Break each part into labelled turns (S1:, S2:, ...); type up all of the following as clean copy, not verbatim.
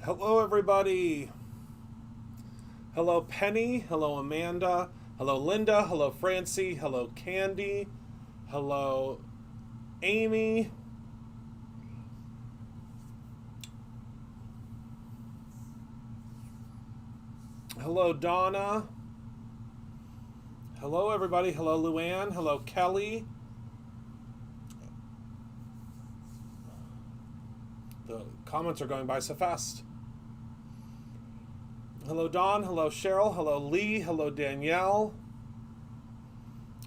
S1: Hello, everybody. Hello, Penny. Hello, Amanda. Hello, Linda. Hello, Francie. Hello, Candy. Hello, Amy. Hello, Donna. Hello, everybody. Hello, Luann. Hello, Kelly. The comments are going by so fast. Hello, Dawn. Hello, Cheryl. Hello, Lee. Hello, Danielle.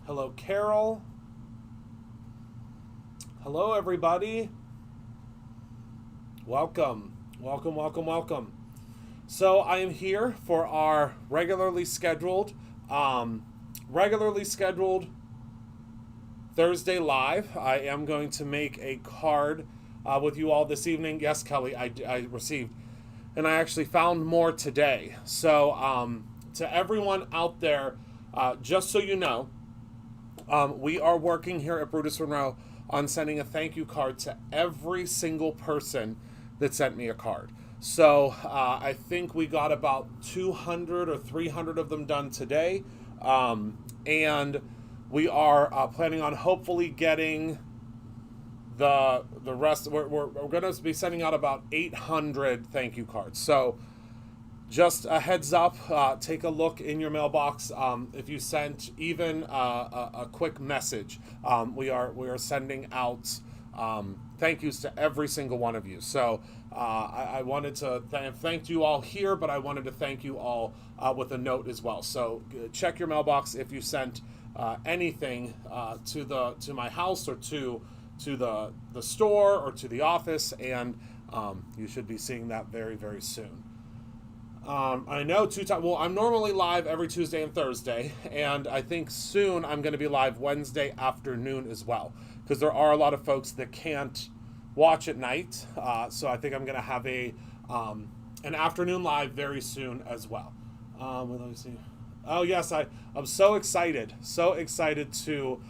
S1: Hello, Carol. Hello, everybody. Welcome. Welcome, welcome, welcome. So I am here for our regularly scheduled Thursday live. I am going to make a card with you all this evening. Yes, Kelly, I received, and I actually found more today. So to everyone out there, just so you know, we are working here at Brutus Monroe on sending a thank you card to every single person that sent me a card. So I think we got about 200 or 300 of them done today. And we are planning on hopefully getting the rest. We're going to be sending out about 800 thank you cards. So just a heads up, take a look in your mailbox. If you sent even a quick message, we are sending out thank yous to every single one of you. So I wanted to thank you all here, but I wanted to thank you all with a note as well. So check your mailbox if you sent anything to my house or to the store or to the office, and you should be seeing that very, very soon. I know I'm normally live every Tuesday and Thursday, and I think soon I'm going to be live Wednesday afternoon as well, because there are a lot of folks that can't watch at night. So I think I'm going to have an afternoon live very soon as well. Let me see. Oh yes, I'm so excited to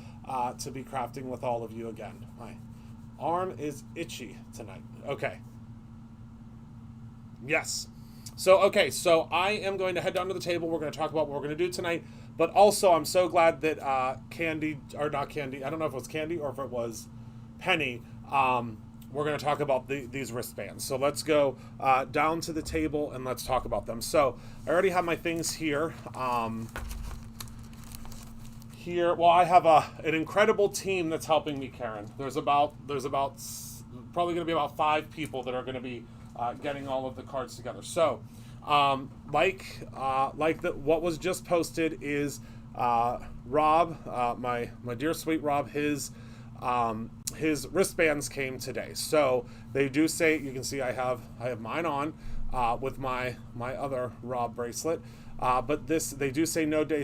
S1: be crafting with all of you again. My arm is itchy tonight. Okay. Yes. So I am going to head down to the table. We're going to talk about what we're going to do tonight. But also, I'm so glad that Candy, or not Candy, I don't know if it was Candy or if it was Penny, we're going to talk about these wristbands. So let's go down to the table and let's talk about them. So I already have my things here. I have an incredible team that's helping me, Karen. There's about probably going to be about 5 people that are going to be getting all of the cards together. So, what was just posted is Rob, my dear sweet Rob, his wristbands came today. So they do say, you can see I have mine on with my other Rob bracelet, but they do say no day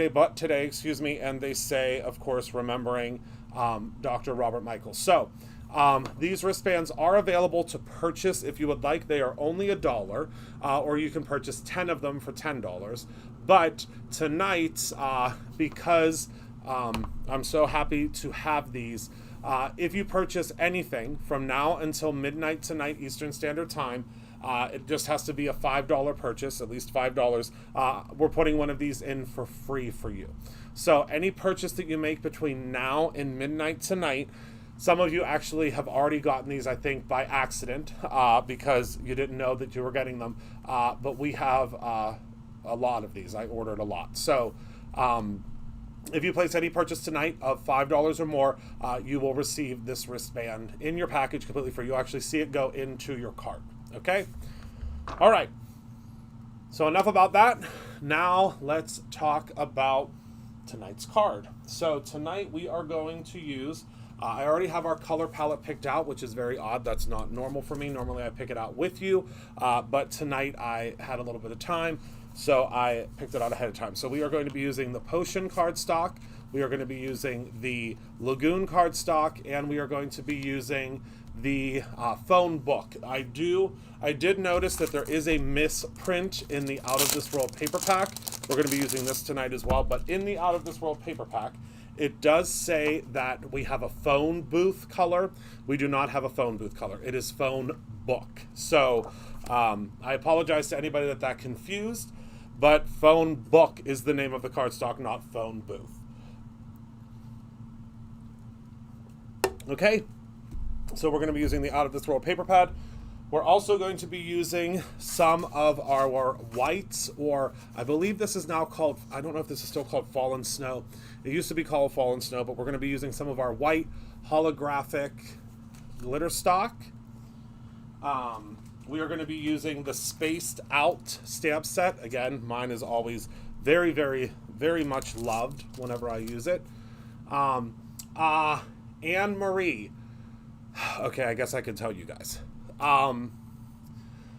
S1: but today, excuse me, and they say, of course, remembering Dr. Robert Michael. So these wristbands are available to purchase if you would like. They are only $1, or you can purchase 10 of them for $10. But tonight, because I'm so happy to have these, if you purchase anything from now until midnight tonight Eastern Standard Time, it just has to be a $5 purchase, at least $5. We're putting one of these in for free for you. So any purchase that you make between now and midnight tonight, some of you actually have already gotten these, I think, by accident, because you didn't know that you were getting them. But we have a lot of these. I ordered a lot. So if you place any purchase tonight of $5 or more, you will receive this wristband in your package completely free. You'll actually see it go into your cart. Okay? All right. So enough about that. Now let's talk about tonight's card. So tonight we are going to use... I already have our color palette picked out, which is very odd. That's not normal for me. Normally I pick it out with you, but tonight I had a little bit of time, so I picked it out ahead of time. So we are going to be using the Potion cardstock, we are going to be using the Lagoon cardstock, and we are going to be using the phone book. I did notice that there is a misprint in the Out of This World paper pack. We're going to be using this tonight as well, but in the Out of This World paper pack, It does say that we have a phone booth color. We do not have a phone booth color. It is phone book. So I apologize to anybody that confused, but phone book is the name of the cardstock, not phone booth. Okay, so we're going to be using the Out of This World paper pad. We're also going to be using some of our whites, or I believe this is now called, I don't know if this is still called Fallen Snow. It used to be called Fallen Snow, but we're going to be using some of our white holographic glitter stock. We are going to be using the Spaced Out stamp set. Again, mine is always very, very, very much loved whenever I use it. Anne Marie. Okay, I guess I can tell you guys.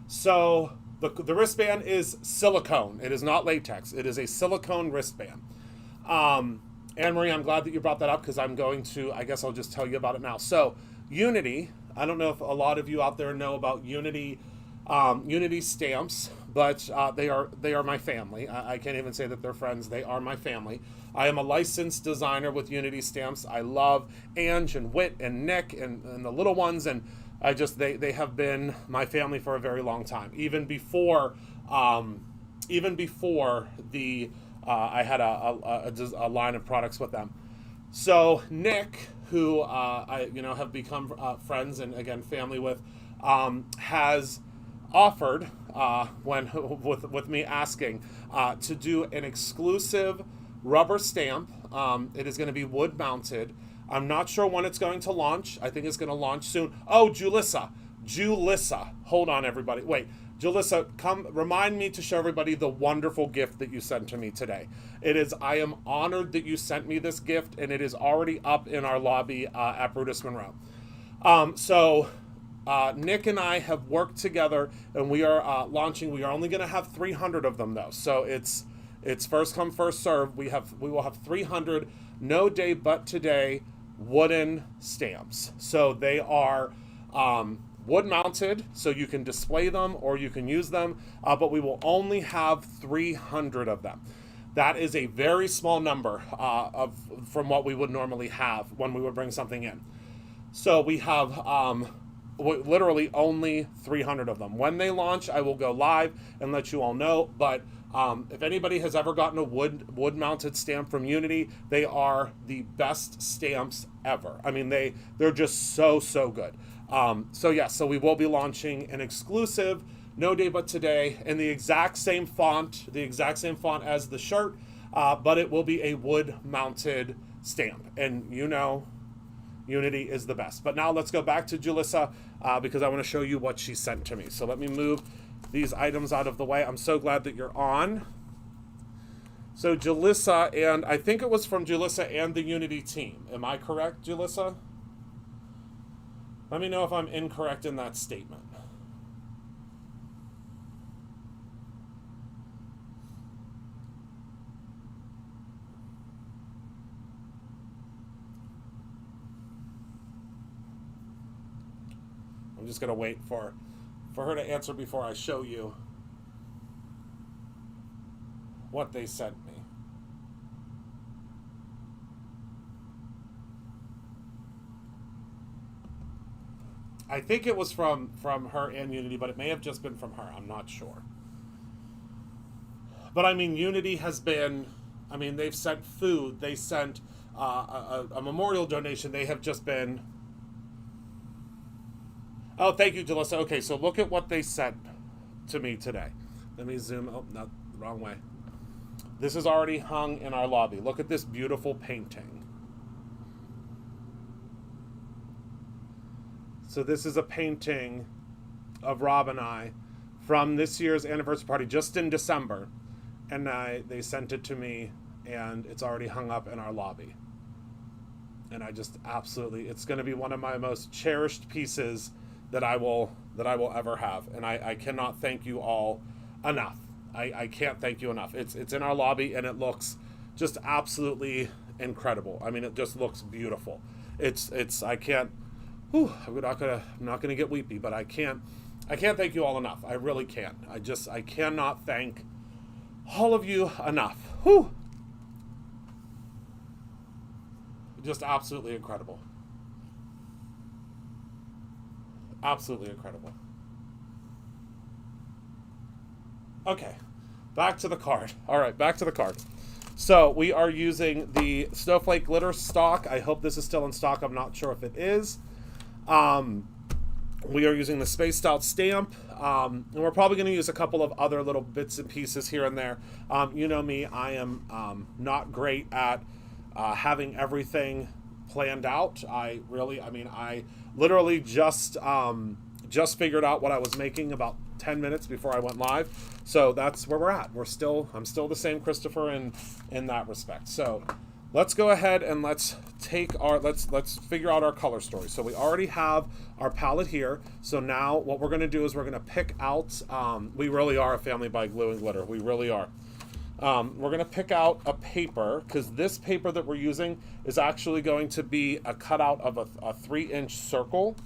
S1: So the wristband is silicone. It is not latex. It is a silicone wristband. Anne Marie, I'm glad that you brought that up because I'm going to, I guess I'll just tell you about it now. So Unity, I don't know if a lot of you out there know about Unity, Unity stamps, but they are my family. I can't even say that they're friends. They are my family. I am a licensed designer with Unity stamps. I love Ange and Whit and Nick and the little ones, and they have been my family for a very long time. Even before the I had a line of products with them. So Nick, who I have become friends and again family with, has offered with me asking to do an exclusive rubber stamp. It is going to be wood mounted. I'm not sure when it's going to launch. I think it's going to launch soon. Oh, Julissa. Hold on, everybody. Wait, Julissa, come remind me to show everybody the wonderful gift that you sent to me today. I am honored that you sent me this gift, and it is already up in our lobby at Brutus Monroe. Nick and I have worked together, and we are launching. We are only going to have 300 of them, though. So it's first come, first serve. We will have 300 no day but today wooden stamps. So they are wood mounted, so you can display them or you can use them, but we will only have 300 of them. That is a very small number from what we would normally have when we would bring something in. So we have literally only 300 of them. When they launch, I will go live and let you all know, but if anybody has ever gotten a wood-mounted stamp from Unity, they are the best stamps ever. I mean, they're just so good. So we will be launching an exclusive no day but today in the exact same font as the shirt, but it will be a wood-mounted stamp. And Unity is the best. But now let's go back to Julissa because I want to show you what she sent to me. So let me move these items out of the way. I'm so glad that you're on. So Julissa, and I think it was from Julissa and the Unity team. Am I correct, Julissa? Let me know if I'm incorrect in that statement. I'm just going to wait for her to answer before I show you what they sent me. I think it was from her and Unity, but it may have just been from her. I'm not sure. But I mean, Unity has been, they've sent food. They sent a memorial donation. They have just been... Oh, thank you, Jalissa. Okay, so look at what they sent to me today. Let me zoom. Oh, not the wrong way. This is already hung in our lobby. Look at this beautiful painting. So this is a painting of Rob and I from this year's anniversary party just in December. And they sent it to me, and it's already hung up in our lobby. And I just absolutely, it's going to be one of my most cherished pieces that I will ever have, and I cannot thank you all enough. I can't thank you enough. It's in our lobby, and it looks just absolutely incredible. I mean, it just looks beautiful. I can't. I'm not gonna get weepy, but I can't thank you all enough. I really can't. I cannot thank all of you enough. Whew. Just absolutely incredible. Absolutely incredible. Okay, back to the card. All right, back to the card. So we are using the Snowflake glitter stock. I hope this is still in stock. I'm not sure if it is. We are using the Spaced Out stamp, and we're probably going to use a couple of other little bits and pieces here and there. You know me, I am not great at having everything planned out. I literally just figured out what I was making about 10 minutes before I went live. So that's where we're at. I'm still the same Christopher in that respect. So let's go ahead and let's figure out our color story. So we already have our palette here. So now what we're going to do is we're going to pick out, we really are a family by Glue and Glitter. We really are. We're going to pick out a paper, because this paper that we're using is actually going to be a cutout of a 3-inch circle.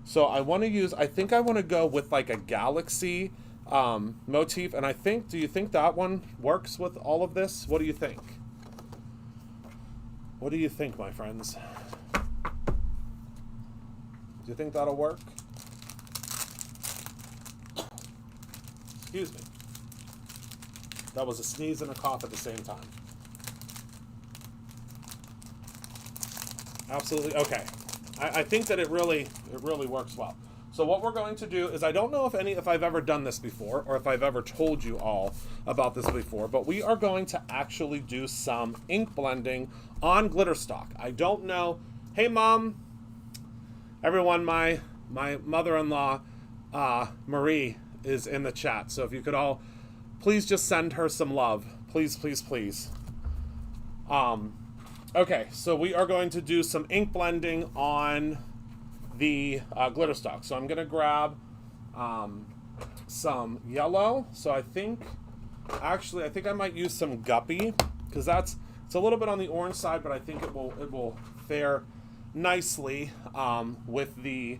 S1: So I think I want to go with like a galaxy motif. And do you think that one works with all of this? What do you think? What do you think, my friends? Do you think that'll work? Excuse me. That was a sneeze and a cough at the same time. Absolutely. Okay. I think that it really works well. So what we're going to do is, I don't know if I've ever done this before, or if I've ever told you all about this before, but we are going to actually do some ink blending on glitter stock. I don't know. Hey, Mom. Everyone, my mother-in-law, Marie, is in the chat. So if you could all please just send her some love. Please, please, please. Okay, so we are going to do some ink blending on the glitter stock. So I'm going to grab some yellow. So I think I might use some Guppy, because it's a little bit on the orange side, but I think it will fare nicely with the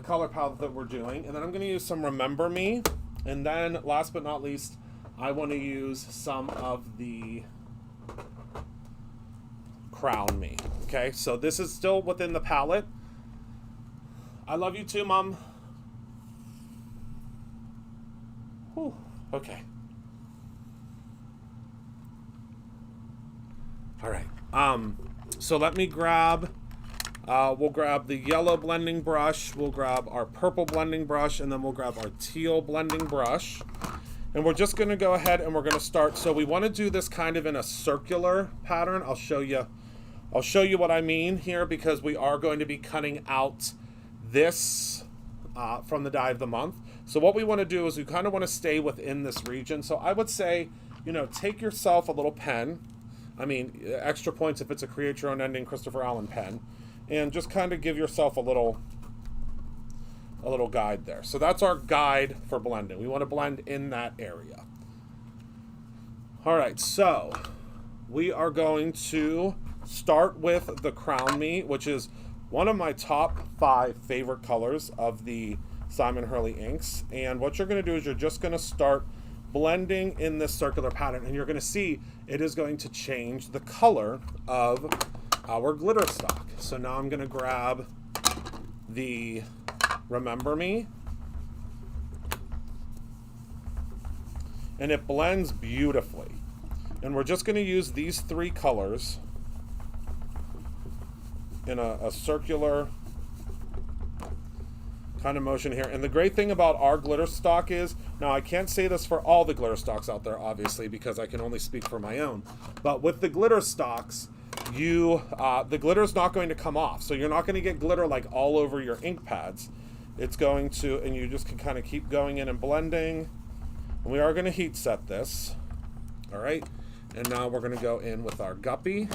S1: color palette that we're doing. And then I'm going to use some Remember Me, and then last but not least, I want to use some of the Crown Me. Okay, so this is still within the palette. I love you too, Mom. Whew. Okay. All right. So let me grab, we'll grab the yellow blending brush, we'll grab our purple blending brush, and then we'll grab our teal blending brush. And we're just going to go ahead and we're going to start. So we want to do this kind of in a circular pattern. I'll show you what I mean here, because we are going to be cutting out this from the die of the month. So what we want to do is we kind of want to stay within this region. So I would say, take yourself a little pen. I mean, extra points if it's a Create Your Own Ending Christopher Allen pen. And just kind of give yourself a little guide there. So that's our guide for blending. We want to blend in that area. All right, so we are going to start with the Crown Me, which is one of my top 5 favorite colors of the Simon Hurley inks. And what you're going to do is you're just going to start blending in this circular pattern, and you're going to see it is going to change the color of our glitter stock. So now I'm going to grab the Remember Me, and it blends beautifully. And we're just going to use these 3 colors in a circular kind of motion here. And the great thing about our glitter stock is, now I can't say this for all the glitter stocks out there, obviously, because I can only speak for my own, but with the glitter stocks, the glitter is not going to come off. So you're not going to get glitter like all over your ink pads. It's going to, and you just can kind of keep going in and blending. And we are going to heat set this. All right. And now we're going to go in with our Guppy.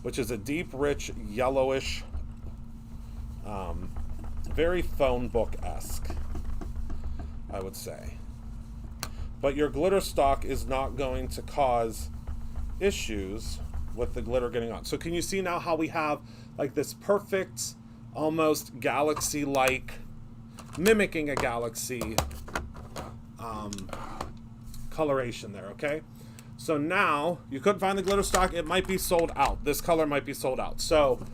S1: Which is a deep, rich, yellowish, very phone book-esque, I would say. But your glitter stock is not going to cause issues with the glitter getting on. So can you see now how we have like this perfect, almost galaxy-like, mimicking a galaxy coloration there, okay? So now, you couldn't find the glitter stock. It might be sold out. This color might be sold out. So,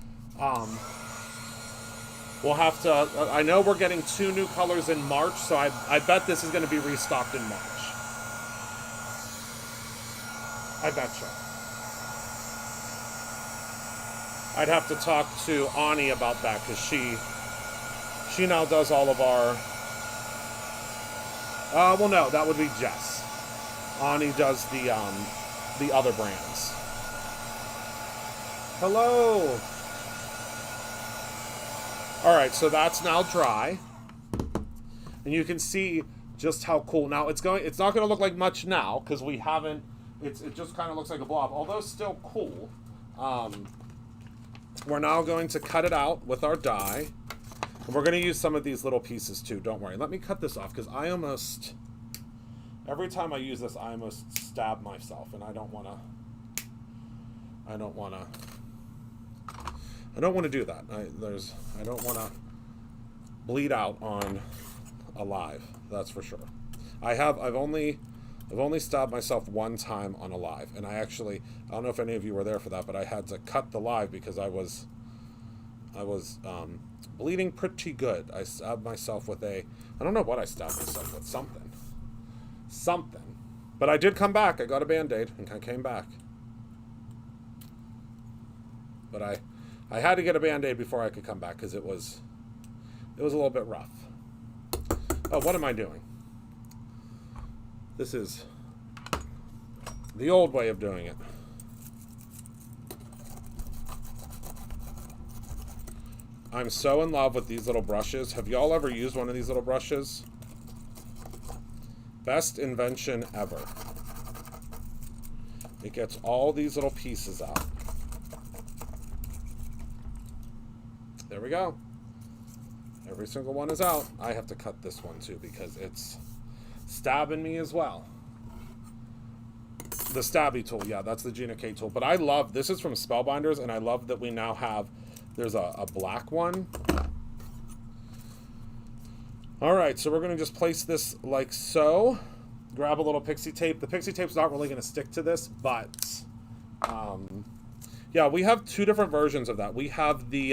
S1: we'll have to... I know we're getting 2 new colors in March, so I bet this is going to be restocked in March. I betcha. I'd have to talk to Ani about that, because she now does all of our... well, no, that would be Jess. Ani does the other brands. Hello. All right, so that's now dry, and you can see just how cool. Now it's not going to look like much now because we haven't. It just kind of looks like a blob, although still cool. We're now going to cut it out with our die, and we're going to use some of these little pieces too. Don't worry. Let me cut this off because I almost. Every time I use this, I almost stab myself, and I don't want to do that. I don't want to bleed out on a live. That's for sure. I've only stabbed myself one time on a live, and I don't know if any of you were there for that, but I had to cut the live because I was bleeding pretty good. I stabbed myself with I don't know what I stabbed myself with, something. But I did come back. I got a Band-Aid and I came back. But I had to get a Band-Aid before I could come back because it was a little bit rough. Oh, what am I doing? This is the old way of doing it. I'm so in love with these little brushes. Have y'all ever used one of these little brushes? Best invention ever. It gets all these little pieces out. There we go. Every single one is out. I have to cut this one too because it's stabbing me as well. The stabby tool, yeah, that's the Gina K tool. But I love, this is from Spellbinders, and I love that we now have, there's a black one. All right, so we're going to just place this like so. Grab a little pixie tape. The pixie tape's not really going to stick to this, but yeah, we have 2 different versions of that. We have the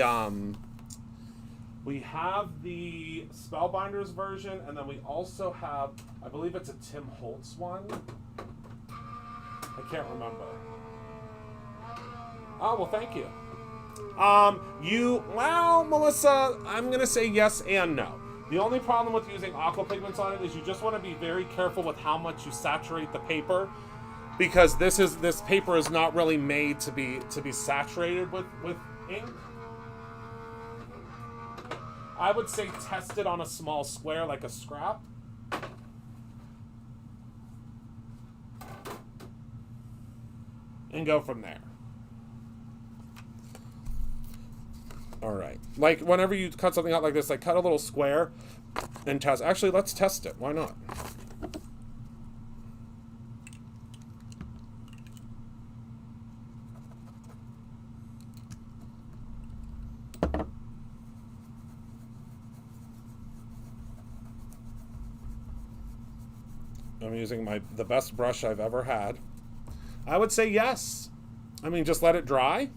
S1: Spellbinders version, and then we also have, I believe it's a Tim Holtz one. I can't remember. Oh, well, thank you. Well, Melissa, I'm going to say yes and no. The only problem with using aqua pigments on it is you just want to be very careful with how much you saturate the paper, because this paper is not really made to be saturated with ink. I would say test it on a small square, like a scrap. And go from there. All right. Like, whenever you cut something out like this, like, cut a little square and test. Actually, let's test it. Why not? I'm using the best brush I've ever had. I would say yes. I mean, just let it dry.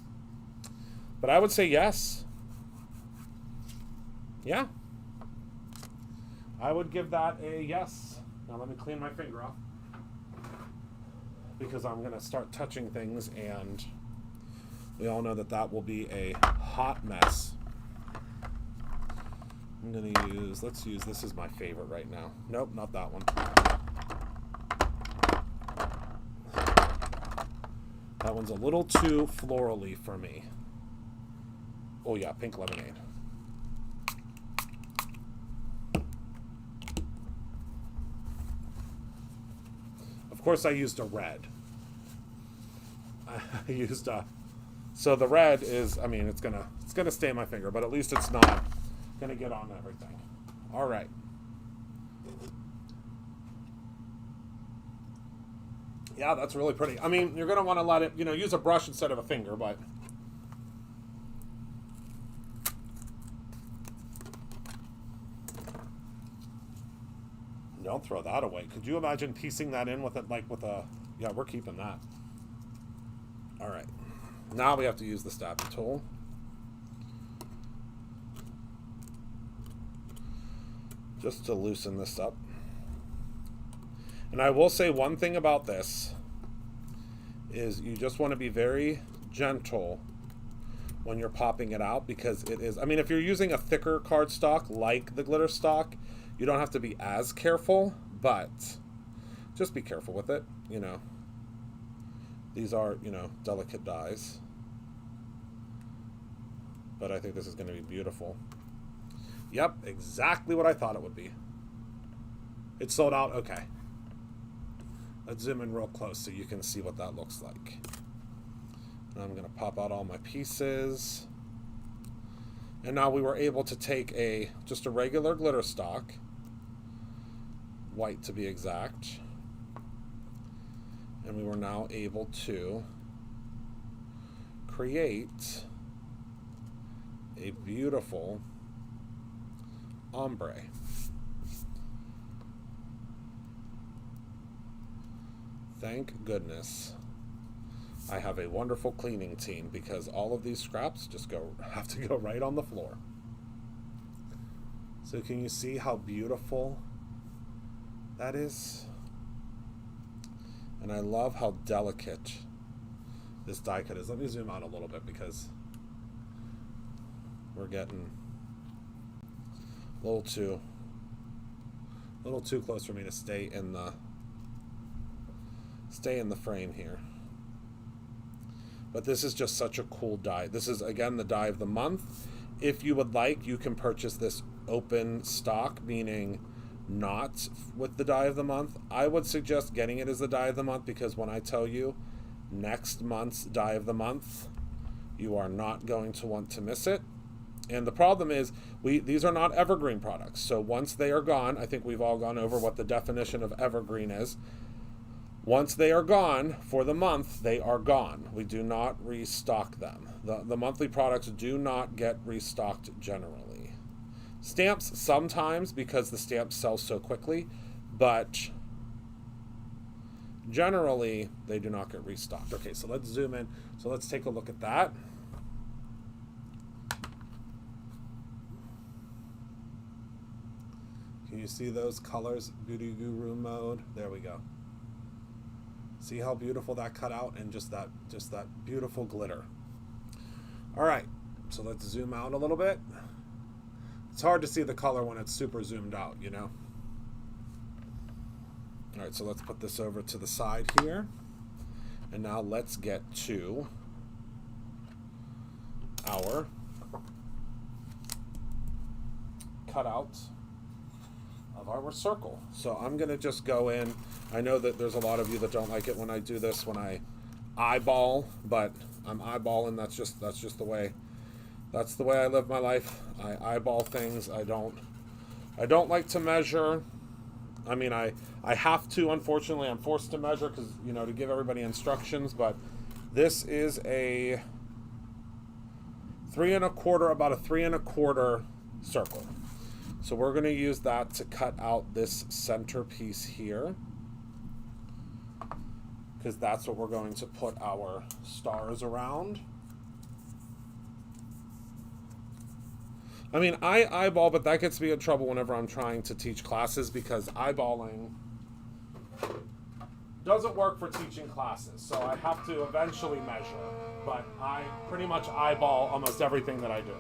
S1: But I would say yes. Yeah. I would give that a yes. Now let me clean my finger off, because I'm going to start touching things, and we all know that will be a hot mess. I'm going to let's use, this is my favorite right now. Nope, not that one. That one's a little too florally for me. Oh yeah, pink lemonade. Of course I used a red. I used so the red is, I mean, it's gonna stay in my finger, but at least it's not gonna get on everything. All right. Yeah, that's really pretty. I mean, you're gonna want to let it, use a brush instead of a finger, but don't throw that away. Could you imagine piecing that in with it, like with a, Yeah, we're keeping that. All right. Now we have to use the stabbing tool. Just to loosen this up. And I will say one thing about this is you just want to be very gentle when you're popping it out, because it is, I mean, if you're using a thicker cardstock like the glitter stock, you don't have to be as careful, but just be careful with it, you know. These are, you know, delicate dies. But I think this is going to be beautiful. Yep, exactly what I thought it would be. It's sold out? Okay. Let's zoom in real close so you can see what that looks like. Now I'm going to pop out all my pieces. And now we were able to take just a regular glitter stock, white to be exact, and we were now able to create a beautiful ombre. Thank goodness I have a wonderful cleaning team, because all of these scraps just have to go right on the floor. So can you see how beautiful that is? And I love how delicate this die cut is. Let me zoom out a little bit because we're getting a little too close for me to stay in the frame here. But this is just such a cool die. This is, again, the die of the month. If you would like, you can purchase this open stock, meaning not with the die of the month. I would suggest getting it as the die of the month, because when I tell you next month's die of the month, you are not going to want to miss it. And the problem is, these are not evergreen products. So once they are gone, I think we've all gone over what the definition of evergreen is. Once they are gone for the month, they are gone. We do not restock them. The monthly products do not get restocked generally. Stamps sometimes, because the stamps sell so quickly, but generally they do not get restocked. Okay, so let's zoom in. So let's take a look at that. Can you see those colors? Beauty Guru mode. There we go. See how beautiful that cut out, and just that beautiful glitter. All right, so let's zoom out a little bit. It's hard to see the color when it's super zoomed out, you know. All right, so let's put this over to the side here. And now let's get to our cutout of our circle. So I'm gonna just go in. I know that there's a lot of you that don't like it when I do this, when I eyeball, but I'm eyeballing. That's just the way I live my life. I eyeball things. I don't like to measure. I mean, I have to, unfortunately. I'm forced to measure because, you know, to give everybody instructions, but this is a 3 1/4, about a 3 1/4 circle. So we're going to use that to cut out this center piece here, because that's what we're going to put our stars around. I mean, I eyeball, but that gets me in trouble whenever I'm trying to teach classes, because eyeballing doesn't work for teaching classes. So I have to eventually measure, but I pretty much eyeball almost everything that I do.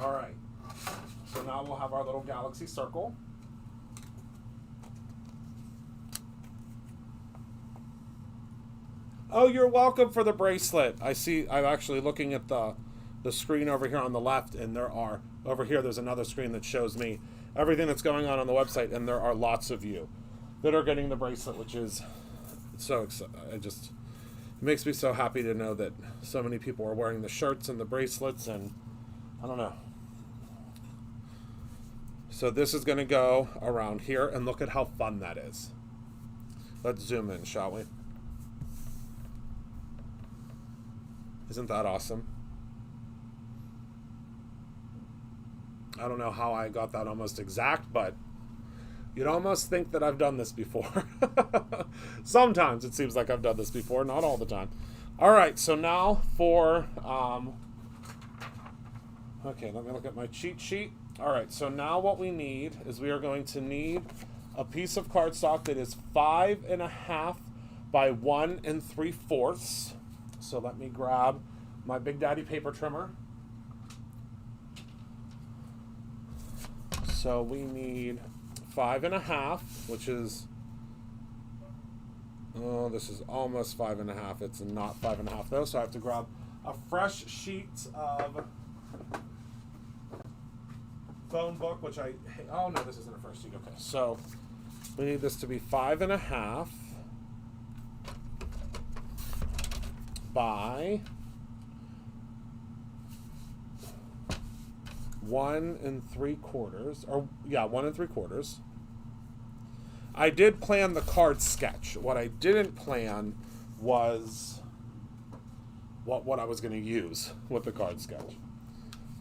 S1: All right, so now we'll have our little galaxy circle. Oh, you're welcome for the bracelet. I see, I'm actually looking at the screen over here on the left, and over here there's another screen that shows me everything that's going on the website, and there are lots of you that are getting the bracelet, which is so exciting. It makes me so happy to know that so many people are wearing the shirts and the bracelets, and I don't know. So this is going to go around here, and look at how fun that is. Let's zoom in, shall we? Isn't that awesome? I don't know how I got that almost exact, but you'd almost think that I've done this before. Sometimes it seems like I've done this before, not all the time. All right, so now for, okay, let me look at my cheat sheet. All right, so now what we need is we are going to need a piece of cardstock that is 5.5 by 1 3/4. So let me grab my Big Daddy paper trimmer. So we need 5.5, which is, oh, this is almost 5.5. It's not 5.5 though, so I have to grab a fresh sheet of phone book, which oh no, this isn't a fresh sheet. Okay, so we need this to be 5.5 by 1 3/4, or yeah, 1 3/4. I did plan the card sketch. What I didn't plan was what I was going to use with the card sketch.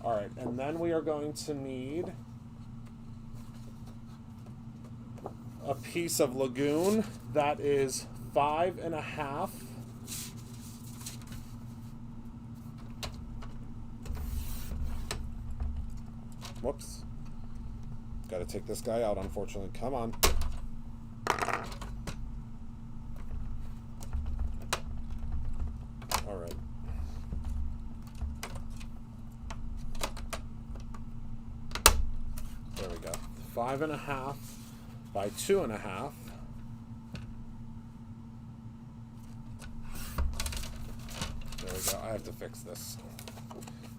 S1: All right, and then we are going to need a piece of Lagoon that is 5.5 . Whoops. Got to take this guy out, unfortunately. Come on. All right. There we go. 5.5 by 2.5. There we go. I have to fix this.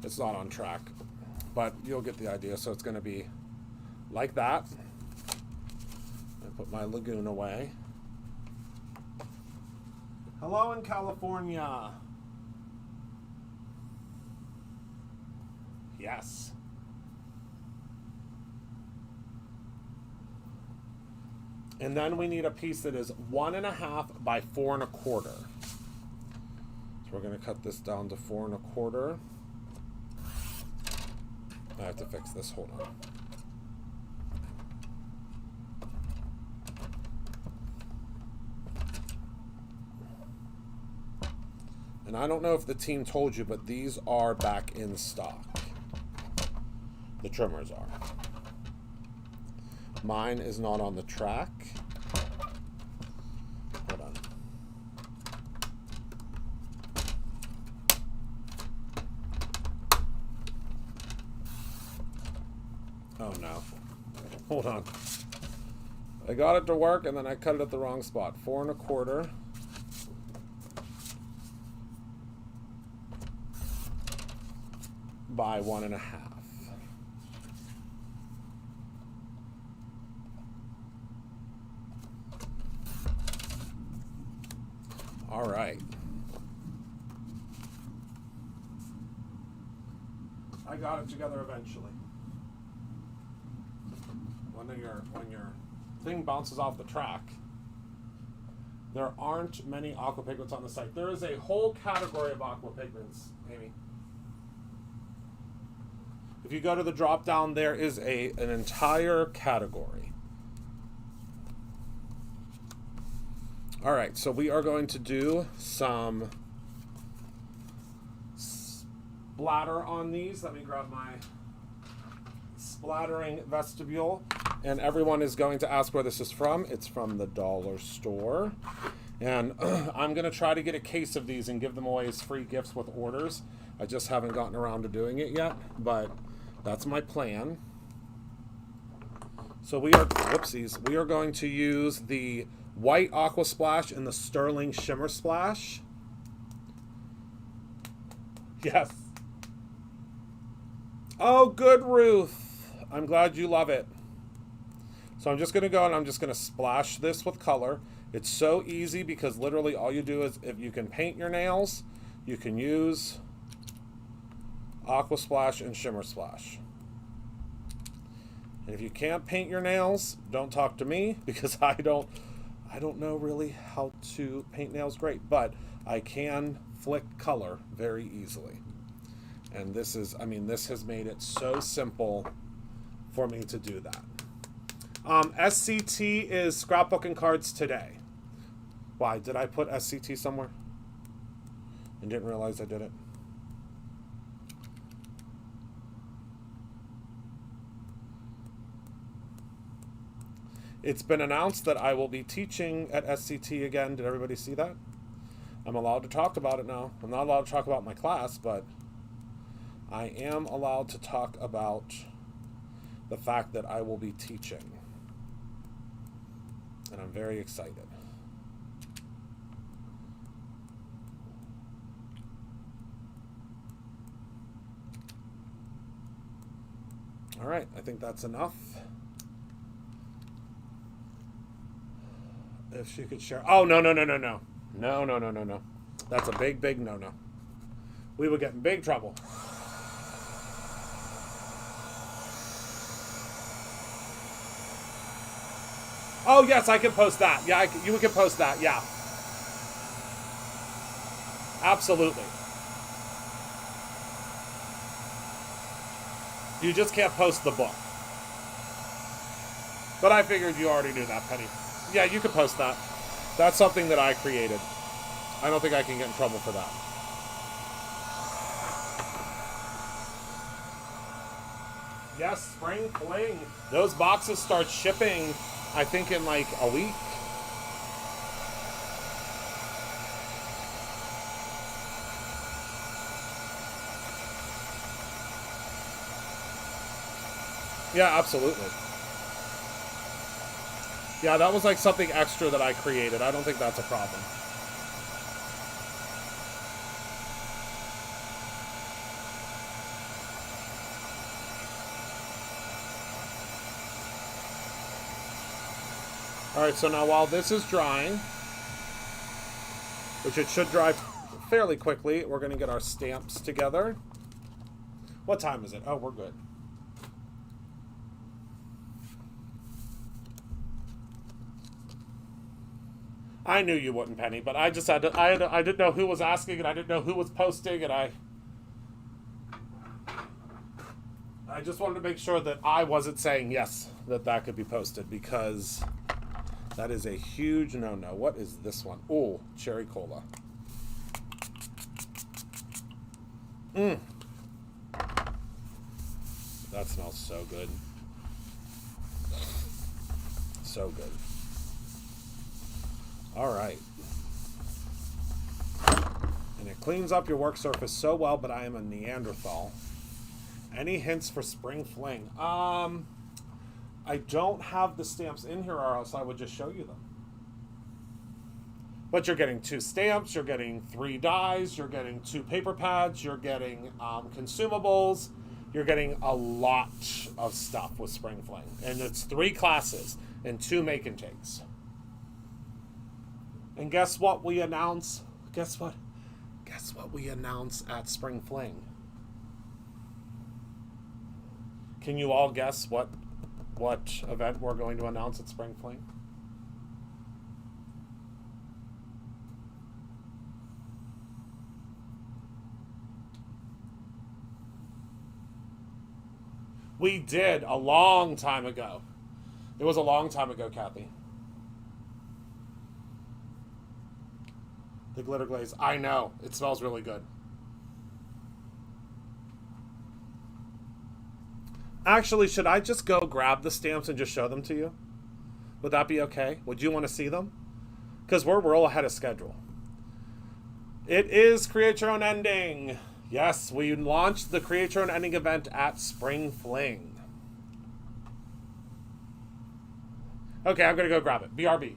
S1: It's not on track, but you'll get the idea. So it's going to be like that. I put my Lagoon away. Hello in California. Yes. And then we need a piece that is 1.5 by 4 1/4. So we're going to cut this down to 4 1/4. I have to fix this. Hold on. And I don't know if the team told you, but these are back in stock. The trimmers are. Mine is not on the track. Hold on. Oh no. Hold on. I got it to work and then I cut it at the wrong spot. 4 1/4. By 1.5. All right. I got it together eventually. When your thing bounces off the track, there aren't many aqua pigments on the site. There is a whole category of aqua pigments, Amy. If you go to the drop down, there is an entire category. All right, so we are going to do some splatter on these. Let me grab my splattering vestibule. And everyone is going to ask where this is from. It's from the dollar store. And I'm going to try to get a case of these and give them away as free gifts with orders. I just haven't gotten around to doing it yet, but that's my plan. So we are going to use the white Aqua Splash and the Sterling Shimmer Splash. Yes. Oh, good, Ruth. I'm glad you love it. So I'm just going to go and I'm just going to splash this with color. It's so easy because literally all you do is, if you can paint your nails, you can use Aqua Splash and Shimmer Splash. And if you can't paint your nails, don't talk to me because I don't know really how to paint nails great, but I can flick color very easily. And this is, I mean, this has made it so simple for me to do that. SCT is scrapbooking cards today. Why? Did I put SCT somewhere? And didn't realize I did it. It's been announced that I will be teaching at SCT again. Did everybody see that? I'm allowed to talk about it now. I'm not allowed to talk about my class, but I am allowed to talk about the fact that I will be teaching. And I'm very excited. All right, I think that's enough. If she could share. Oh, no. No. That's a big no. We would get in big trouble. Oh, yes, I can post that. Yeah, you can post that. Yeah. Absolutely. You just can't post the book. But I figured you already knew that, Penny. Yeah, you could post that. That's something that I created. I don't think I can get in trouble for that. Yes, Spring Fling. Those boxes start shipping, I think, in like a week. Yeah, absolutely. Yeah, that was like something extra that I created. I don't think that's a problem. All right, so now while this is drying, which it should dry fairly quickly, we're going to get our stamps together. What time is it? Oh, we're good. I knew you wouldn't, Penny, but I just had to, I didn't know who was asking, and I didn't know who was posting, and I just wanted to make sure that I wasn't saying yes, that could be posted, because that is a huge no-no. What is this one? Oh, cherry cola. That smells so good. So good. All right. And it cleans up your work surface so well, but I am a Neanderthal. Any hints for Spring Fling? I don't have the stamps in here, or else I would just show you them. But you're getting 2 stamps, you're getting 3 dies, you're getting 2 paper pads, you're getting consumables, you're getting a lot of stuff with Spring Fling. And it's 3 classes and 2 make and takes. And guess what we announce? Guess what we announce at Spring Fling? Can you all guess what event we're going to announce at Spring Fling? We did a long time ago. It was a long time ago, Kathy. The glitter glaze. I know. It smells really good. Actually, should I just go grab the stamps and just show them to you? Would that be okay? Would you want to see them? Because we're real ahead of schedule. It is Create Your Own Ending. Yes, we launched the Create Your Own Ending event at Spring Fling. Okay, I'm going to go grab it. BRB.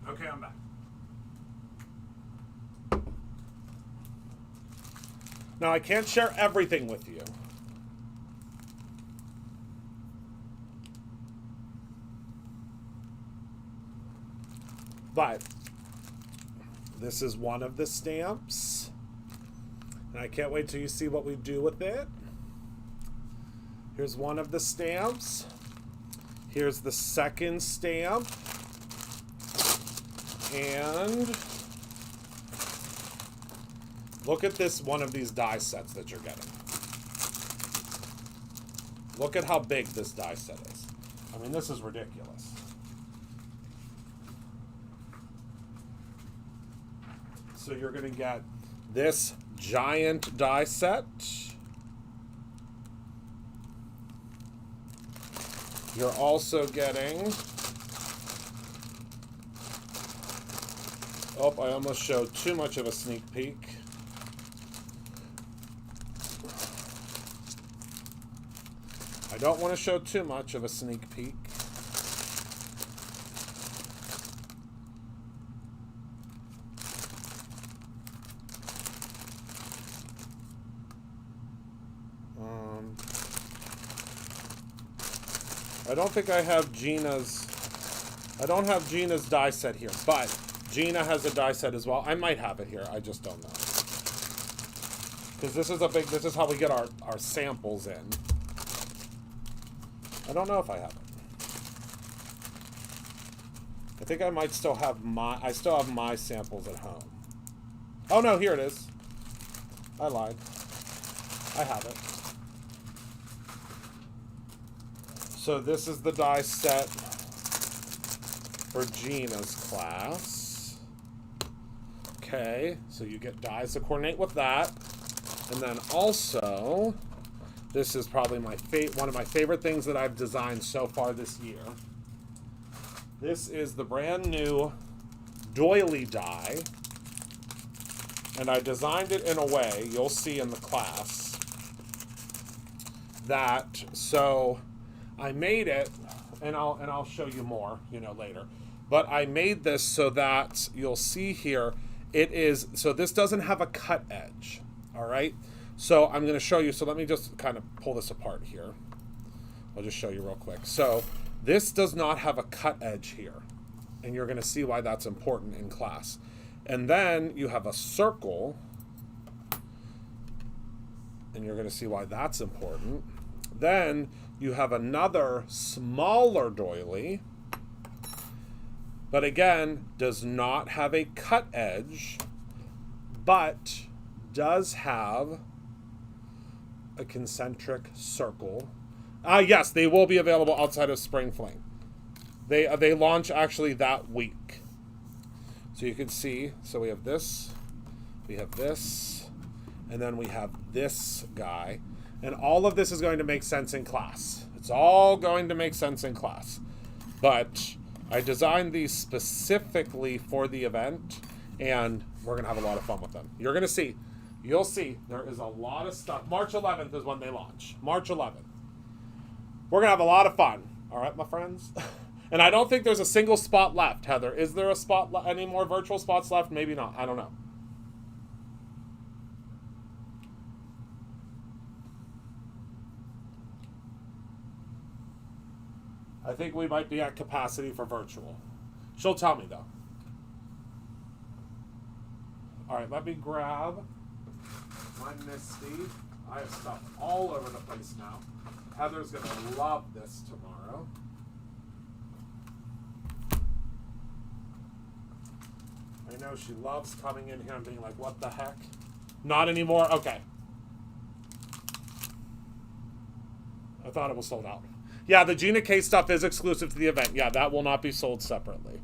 S1: Okay, I'm back. Now, I can't share everything with you. But this is one of the stamps. And I can't wait till you see what we do with it. Here's one of the stamps. Here's the second stamp. And look at this, one of these die sets that you're getting. Look at how big this die set is. I mean, this is ridiculous. So you're going to get this giant die set. You're also getting... Oh, I almost showed too much of a sneak peek. I don't want to show too much of a sneak peek. I don't think I have Gina's... I don't have Gina's die set here, but Gina has a die set as well. I might have it here. I just don't know. Because this is a big... This is how we get our samples in. I don't know if I have it. I think I might still have my... I still have my samples at home. Oh, no. Here it is. I lied. I have it. So this is the die set for Gina's class. Okay, so you get dies to coordinate with that. And then also, this is probably my one of my favorite things that I've designed so far this year. This is the brand new doily die. And I designed it in a way, you'll see in the class, that, so... I made it, and I'll show you more, later. But I made this so that you'll see here, it is, so this doesn't have a cut edge, all right? So I'm going to show you, so let me just kind of pull this apart here. I'll just show you real quick. So this does not have a cut edge here, and you're going to see why that's important in class. And then you have a circle, and you're going to see why that's important. Then you have another smaller doily, but again, does not have a cut edge, but does have a concentric circle. Yes, they will be available outside of Spring Fling. They launch actually that week. So you can see, so we have this, and then we have this guy. And all of this is going to make sense in class. It's all going to make sense in class. But I designed these specifically for the event, and we're going to have a lot of fun with them. You're going to see. You'll see there is a lot of stuff. March 11th is when they launch. March 11th. We're going to have a lot of fun. All right, my friends? And I don't think there's a single spot left, Heather. Is there a spot, any more virtual spots left? Maybe not. I don't know. I think we might be at capacity for virtual. She'll tell me, though. All right, let me grab my Misty. I have stuff all over the place now. Heather's going to love this tomorrow. I know she loves coming in here and being like, what the heck? Not anymore? Okay. I thought it was sold out. Yeah, the Gina K stuff is exclusive to the event. Yeah, that will not be sold separately.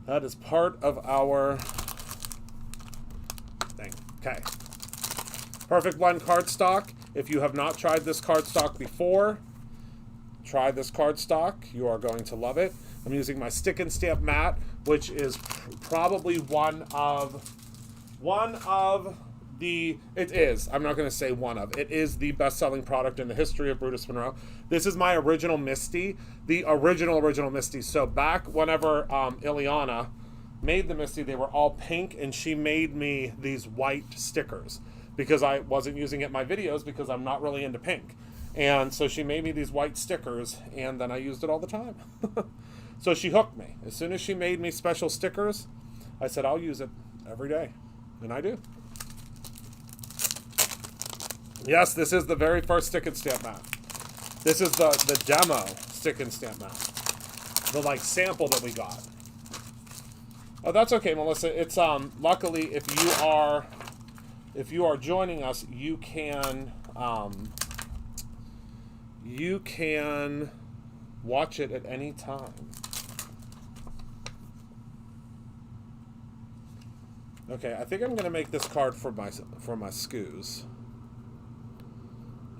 S1: That is part of our thing. Okay. Perfect Blend cardstock. If you have not tried this cardstock before, try this cardstock. You are going to love it. I'm using my Stick and Stamp Matte, which is probably one of It is. I'm not going to say one of. It is the best-selling product in the history of Brutus Monroe. This is my original Misty, the original Misty. So back whenever Ileana made the Misty, they were all pink, and she made me these white stickers because I wasn't using it in my videos because I'm not really into pink. And so she made me these white stickers, and then I used it all the time. So she hooked me. As soon as she made me special stickers, I said, I'll use it every day. And I do. Yes, this is the very first stick and stamp mat. This is the demo stick and stamp mat. The like sample that we got. Oh, that's okay, Melissa. It's luckily if you are joining us, you can watch it at any time. Okay, I think I'm going to make this card for my Scoos.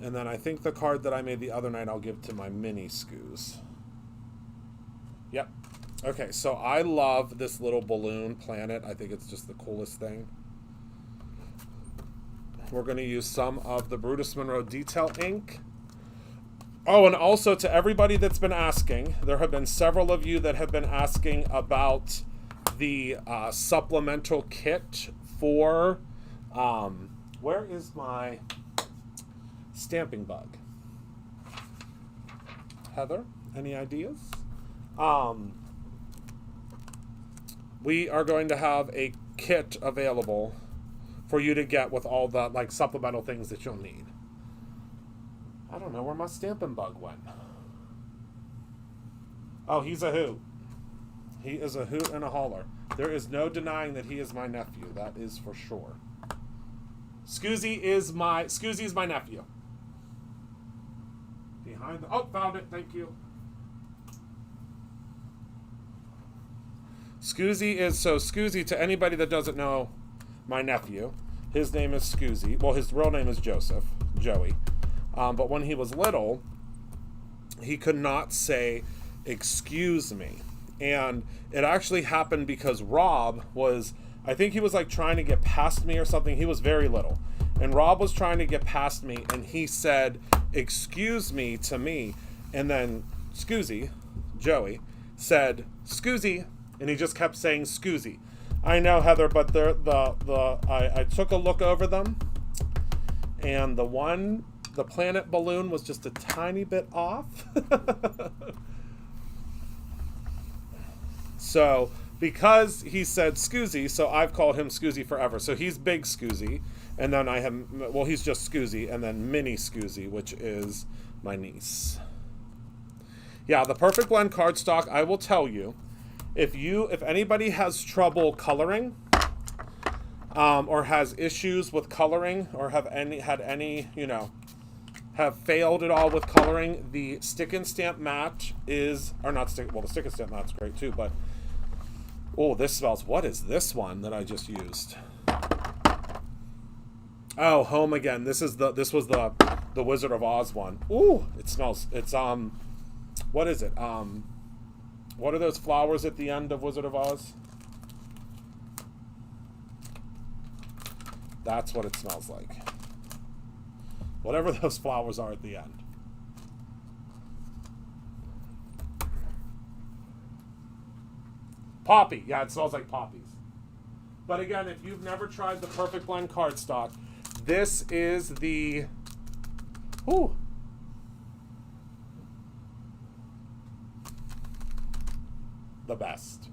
S1: And then I think the card that I made the other night I'll give to my mini Scoos. Yep. Okay, so I love this little balloon planet. I think it's just the coolest thing. We're going to use some of the Brutus Monroe detail ink. Oh, and also to everybody that's been asking, there have been several of you that have been asking about the supplemental kit for, where is my stamping bug? Heather, any ideas? We are going to have a kit available for you to get with all the like supplemental things that you'll need. I don't know where my stamping bug went. Oh, he's a hoot. He is a hoot and a holler. There is no denying that he is my nephew. That is for sure. Scoozy is my nephew. Behind the... Oh, found it. Thank you. Scoozy is... So, Scoozy, to anybody that doesn't know my nephew, his name is Scoozy. Well, his real name is Joey. But when he was little, he could not say, excuse me. And it actually happened because Rob was, I think he was like trying to get past me or something. He was very little. And Rob was trying to get past me, and he said, excuse me to me. And then Scoozy, Joey, said, Scoozy. And he just kept saying Scoozy. I know, Heather, but I took a look over them, and the planet balloon was just a tiny bit off. So, because he said Scoozy, so I've called him Scoozy forever. So he's Big Scoozy, and then I have, well, he's just Scoozy, and then Mini Scoozy, which is my niece. Yeah, the Perfect Blend cardstock, I will tell you, if anybody has trouble coloring, or has issues with coloring, or have failed at all with coloring, the stick and stamp mat is, or not stick, well, the stick and stamp mat's great too, but, oh, this smells, what is this one that I just used? Oh, Home Again. This was the Wizard of Oz one. Ooh, it smells, it's, what is it? What are those flowers at the end of Wizard of Oz? That's what it smells like. Whatever those flowers are at the end. Poppy. Yeah, it smells like poppies. But again, if you've never tried the Perfect Blend cardstock, this is the... Ooh. The best.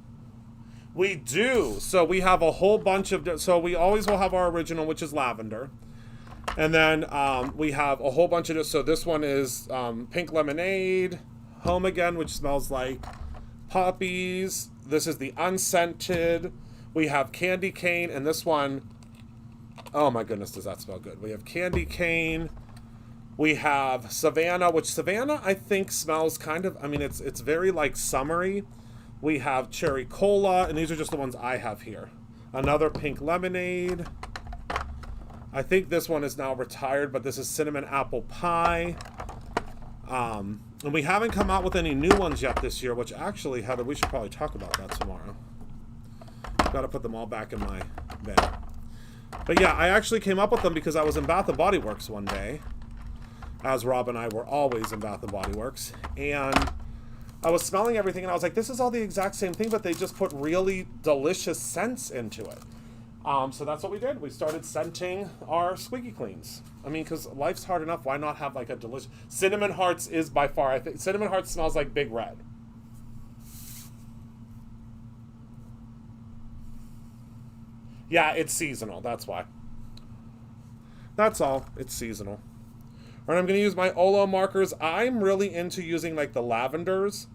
S1: We do. So we have a whole bunch of... So we always will have our original, which is lavender. And then we have a whole bunch of... So this one is Pink Lemonade, Home Again, which smells like poppies. This is the unscented. We have Candy Cane, and this one... Oh my goodness, does that smell good. We have Candy Cane. We have Savannah, which Savannah I think smells kind of... I mean, it's very like summery. We have Cherry Cola, and these are just the ones I have here. Another Pink Lemonade. I think this one is now retired, but this is Cinnamon Apple Pie. And we haven't come out with any new ones yet this year, which actually, Heather, we should probably talk about that tomorrow. Got to put them all back in my bag. But yeah, I actually came up with them because I was in Bath & Body Works one day, as Rob and I were always in Bath & Body Works, and I was smelling everything, and I was like, this is all the exact same thing, but they just put really delicious scents into it. So that's what we did. We started scenting our squeaky cleans. I mean, because life's hard enough, why not have like a delicious... Cinnamon Hearts is by far, I think, Cinnamon Hearts smells like Big Red. Yeah, it's seasonal, that's why. That's all, it's seasonal. All right, I'm going to use my Olo markers. I'm really into using like the lavenders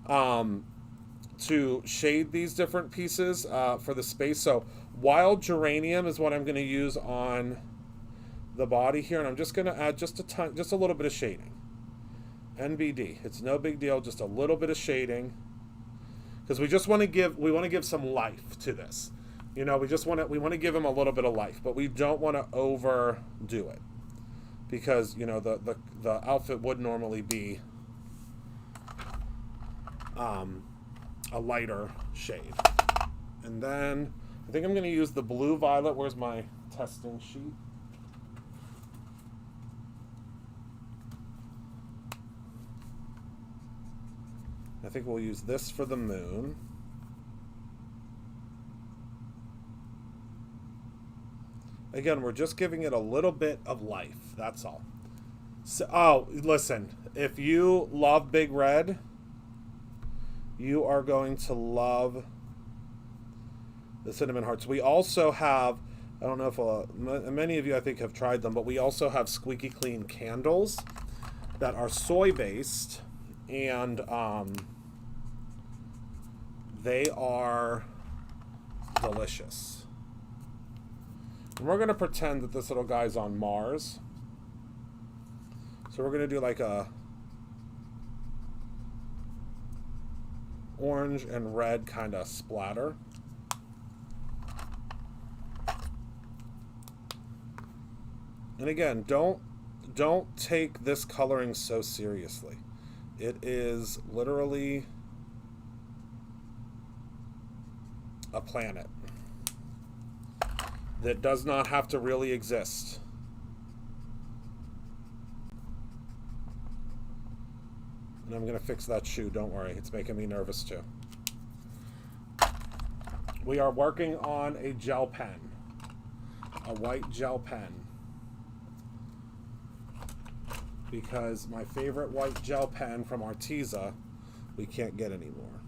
S1: to shade these different pieces for the space. So Wild Geranium is what I'm going to use on the body here, and I'm just going to add just a little bit of shading. NBD. It's no big deal, just a little bit of shading, because we just want to give some life to this. You know, we want to give him a little bit of life, but we don't want to overdo it, because you know the outfit would normally be a lighter shade. And then I think I'm going to use the blue violet. Where's my testing sheet? I think we'll use this for the moon. Again, we're just giving it a little bit of life. That's all. So, oh, listen. If you love Big Red, you are going to love the Cinnamon Hearts. We also have, I don't know if many of you I think have tried them, but we also have Squeaky Clean candles that are soy-based, and they are delicious. And we're going to pretend that this little guy's on Mars. So we're going to do like a orange and red kind of splatter. And again, don't take this coloring so seriously. It is literally a planet that does not have to really exist. And I'm going to fix that shoe, don't worry. It's making me nervous too. We are working on a gel pen. A white gel pen. Because my favorite white gel pen from Arteza, we can't get anymore.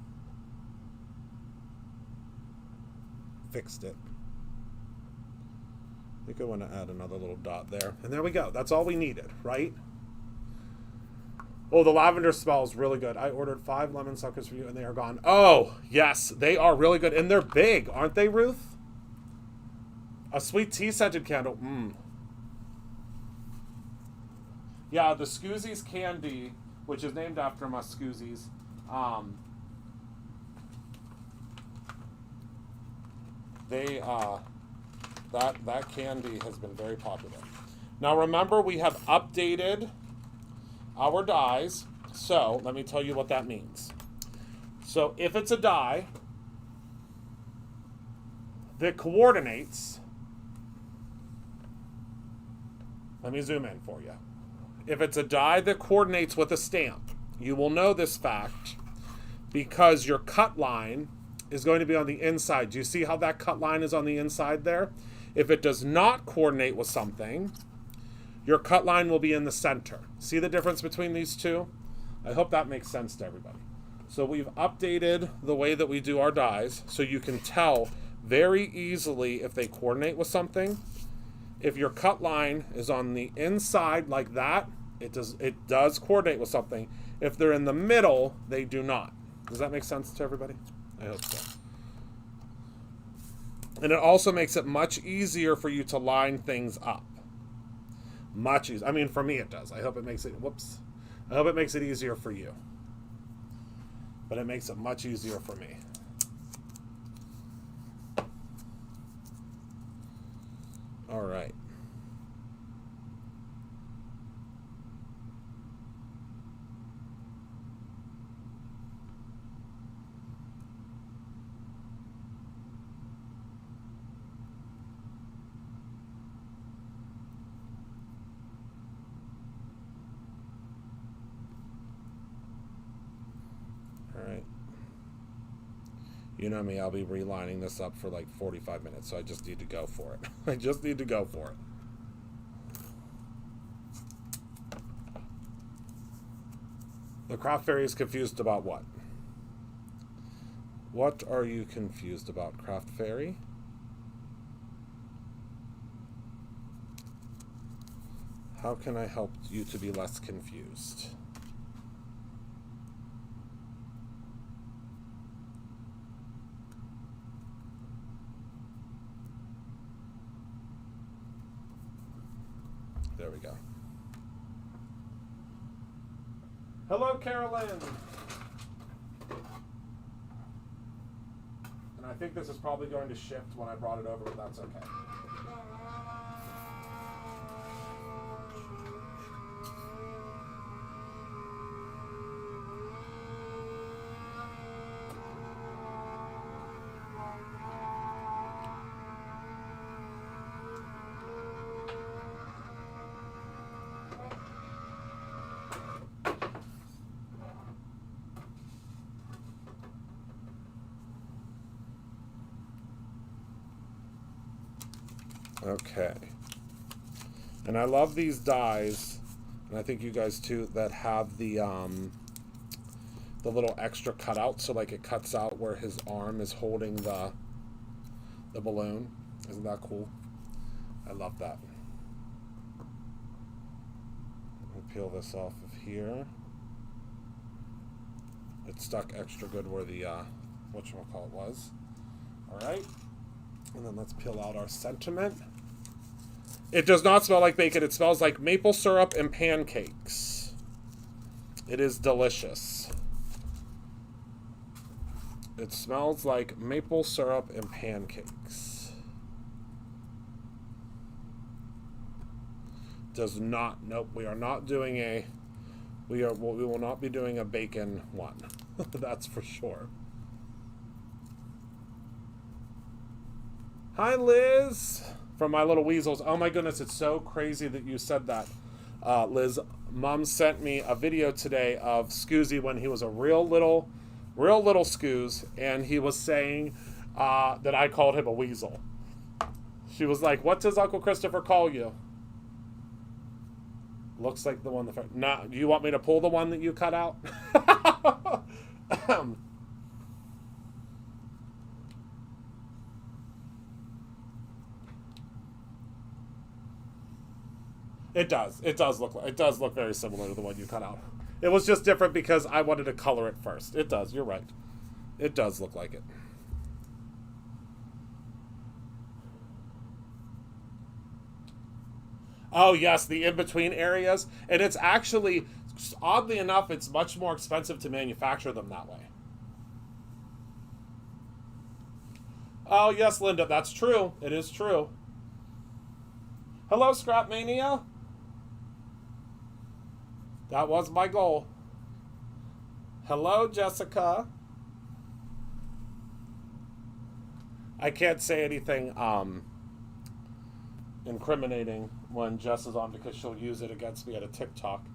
S1: Fixed it. I think I want to add another little dot there. And there we go. That's all we needed, right? Oh, the lavender smells really good. I ordered 5 lemon suckers for you, and they are gone. Oh, yes, they are really good. And they're big, aren't they, Ruth? A sweet tea scented candle. Yeah, the Scoozies candy, which is named after my Scoozies. That candy has been very popular. Now remember, we have updated our dyes. So let me tell you what that means. So if it's a dye that coordinates, let me zoom in for you. If it's a dye that coordinates with a stamp, you will know this fact because your cut line is going to be on the inside. Do you see how that cut line is on the inside there? If it does not coordinate with something, your cut line will be in the center. See the difference between these two? I hope that makes sense to everybody. So we've updated the way that we do our dyes so you can tell very easily if they coordinate with something. If your cut line is on the inside like that, it does coordinate with something. If they're in the middle, they do not. Does that make sense to everybody? I hope so. And it also makes it much easier for you to line things up. Much easier. I mean, for me it does. I hope it makes it, I hope it makes it easier for you. But it makes it much easier for me. All right. You know me, I'll be relining this up for like 45 minutes, so I just need to go for it. I just need to go for it. The Craft Fairy is confused about what? What are you confused about, Craft Fairy? How can I help you to be less confused? There we go. Hello, Carolyn. And I think this is probably going to shift when I brought it over, but that's okay. Okay. And I love these dies, and I think you guys too, that have the little extra cutout, so like it cuts out where his arm is holding the balloon. Isn't that cool? I love that. Let me peel this off of here. It stuck extra good where the whatchamacallit was. Alright. And then let's peel out our sentiment. It does not smell like bacon. It smells like maple syrup and pancakes. It is delicious. It smells like maple syrup and pancakes. Does not. Nope. We are not doing a. We will not be doing a bacon one. That's for sure. Hi, Liz, from My Little Weasels. Oh my goodness, it's so crazy that you said that, Liz. Mom sent me a video today of Scoozy when he was a real little Scooz, and he was saying that I called him a weasel. She was like, "What does Uncle Christopher call you?" Looks like the one that. Nah, do you want me to pull the one that you cut out? It does. It does look very similar to the one you cut out. It was just different because I wanted to color it first. It does. You're right. It does look like it. Oh, yes, the in-between areas. And it's actually, oddly enough, it's much more expensive to manufacture them that way. Oh, yes, Linda, that's true. It is true. Hello, Scrap Mania. That was my goal. Hello, Jessica. I can't say anything incriminating when Jess is on because she'll use it against me at a TikTok.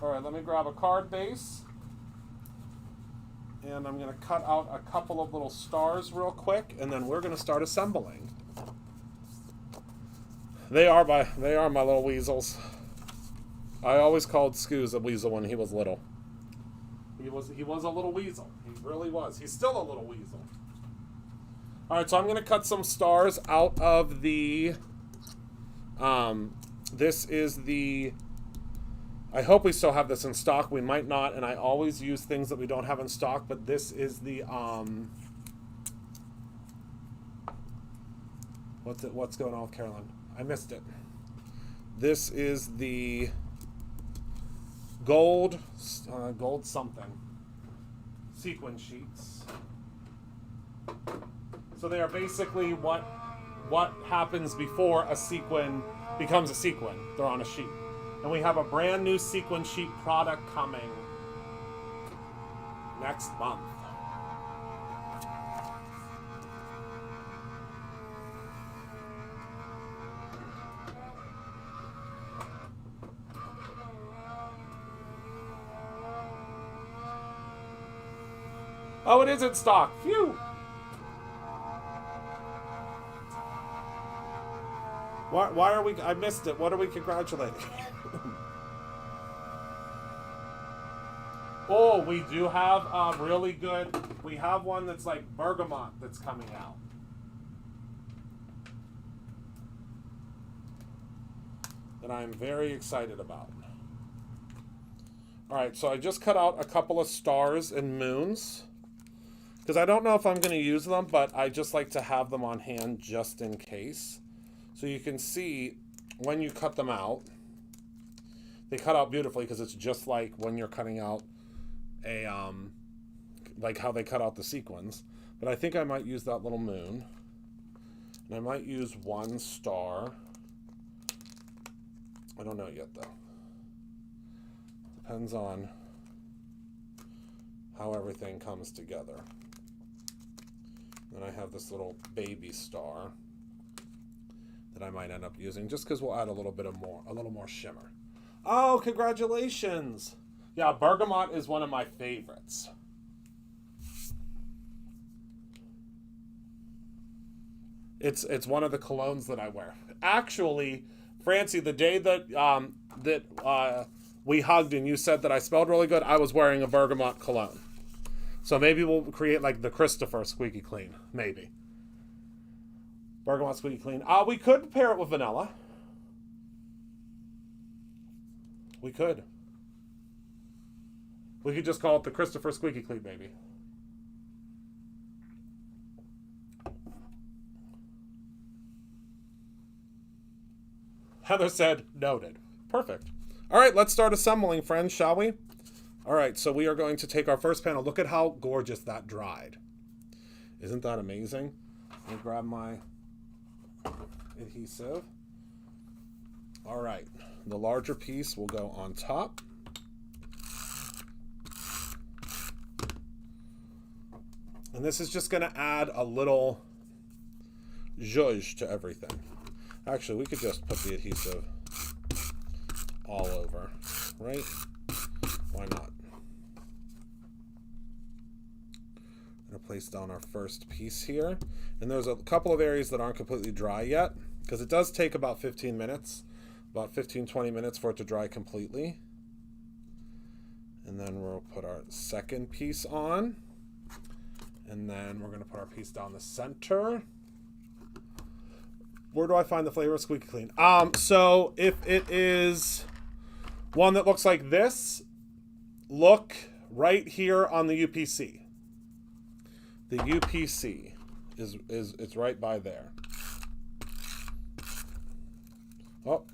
S1: All right, let me grab a card base. And I'm going to cut out a couple of little stars real quick, and then we're going to start assembling. They are my little weasels. I always called Scooz a weasel when he was little. He was a little weasel. He really was. He's still a little weasel. All right, so I'm going to cut some stars out of the. This is the. I hope we still have this in stock. We might not, and I always use things that we don't have in stock. But this is the. What's going on with Carolyn? I missed it. This is the gold something sequin sheets. So they are basically what happens before a sequin becomes a sequin. They're on a sheet. And we have a brand new sequin sheet product coming next month. Oh, it is in stock. Phew. Why are we... I missed it. What are we congratulating? Oh, we do have really good... We have one that's like bergamot that's coming out. That I'm very excited about. Alright, so I just cut out a couple of stars and moons. Because I don't know if I'm going to use them, but I just like to have them on hand just in case. So you can see when you cut them out, they cut out beautifully because it's just like when you're cutting out a, like how they cut out the sequins. But I think I might use that little moon. And I might use one star. I don't know yet though. Depends on how everything comes together. Then I have this little baby star that I might end up using just because we'll add a little more shimmer. Oh, congratulations! Yeah, bergamot is one of my favorites. It's one of the colognes that I wear. Actually, Francie, the day that we hugged and you said that I smelled really good, I was wearing a bergamot cologne. So maybe we'll create like the Christopher Squeaky Clean. Maybe. Bergamot Squeaky Clean. We could pair it with vanilla. We could. We could just call it the Christopher Squeaky Clean, baby. Heather said, noted. Perfect. All right, let's start assembling, friends, shall we? All right, so we are going to take our first panel. Look at how gorgeous that dried. Isn't that amazing? Let me grab my adhesive. All right, the larger piece will go on top. And this is just going to add a little zhuzh to everything. Actually, we could just put the adhesive all over, right? Why not? I'm going to place down our first piece here. And there's a couple of areas that aren't completely dry yet, because it does take about 15 minutes, about 15-20 minutes for it to dry completely. And then we'll put our second piece on. And then we're going to put our piece down the center. Where do I find the flavor of Squeaky Clean? So if it is one that looks like this, look right here on the UPC. The UPC is it's right by there. Oh,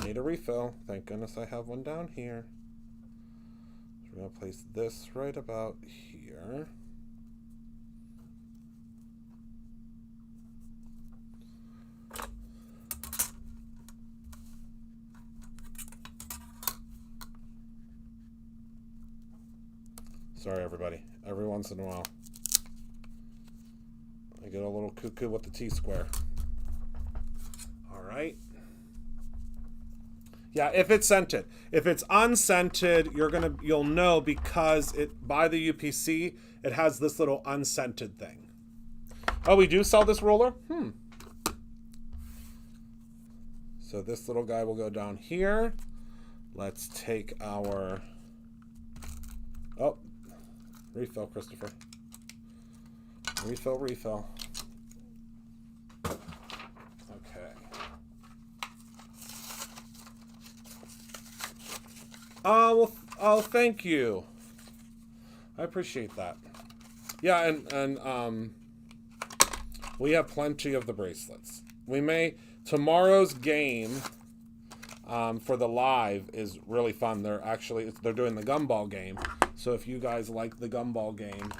S1: need a refill. Thank goodness I have one down here. So we're going to place this right about here. Sorry, everybody. Every once in a while, I get a little cuckoo with the T-square. All right. Yeah, if it's scented. If it's unscented, you'll know because by the UPC, it has this little unscented thing. Oh, we do sell this roller? So this little guy will go down here. Let's take our... Oh, refill, Christopher. Refill. Okay. Oh, thank you. I appreciate that. Yeah, and we have plenty of the bracelets. We may... Tomorrow's game for the live is really fun. They're doing the gumball game. So if you guys like the gumball game,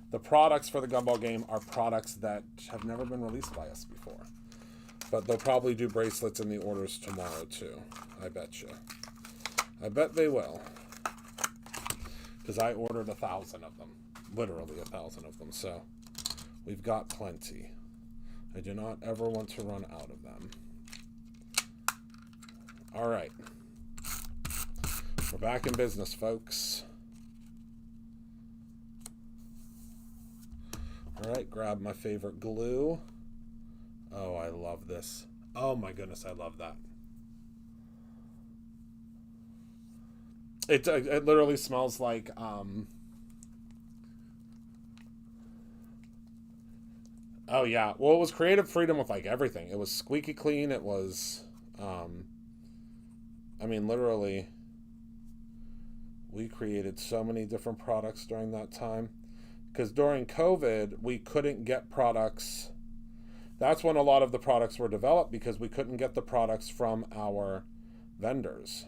S1: the products for the gumball game are products that have never been released by us before. But they'll probably do bracelets in the orders tomorrow too. I bet you. I bet they will. Because I ordered 1,000 of them. Literally 1,000 of them. So we've got plenty. I do not ever want to run out of them. All right. We're back in business, folks. All right, grab my favorite glue. Oh, I love this. Oh my goodness, I love that. It literally smells like oh yeah. Well, it was creative freedom with like everything. It was squeaky clean. It was I mean literally we created so many different products during that time because during COVID, we couldn't get products. That's when a lot of the products were developed because we couldn't get the products from our vendors,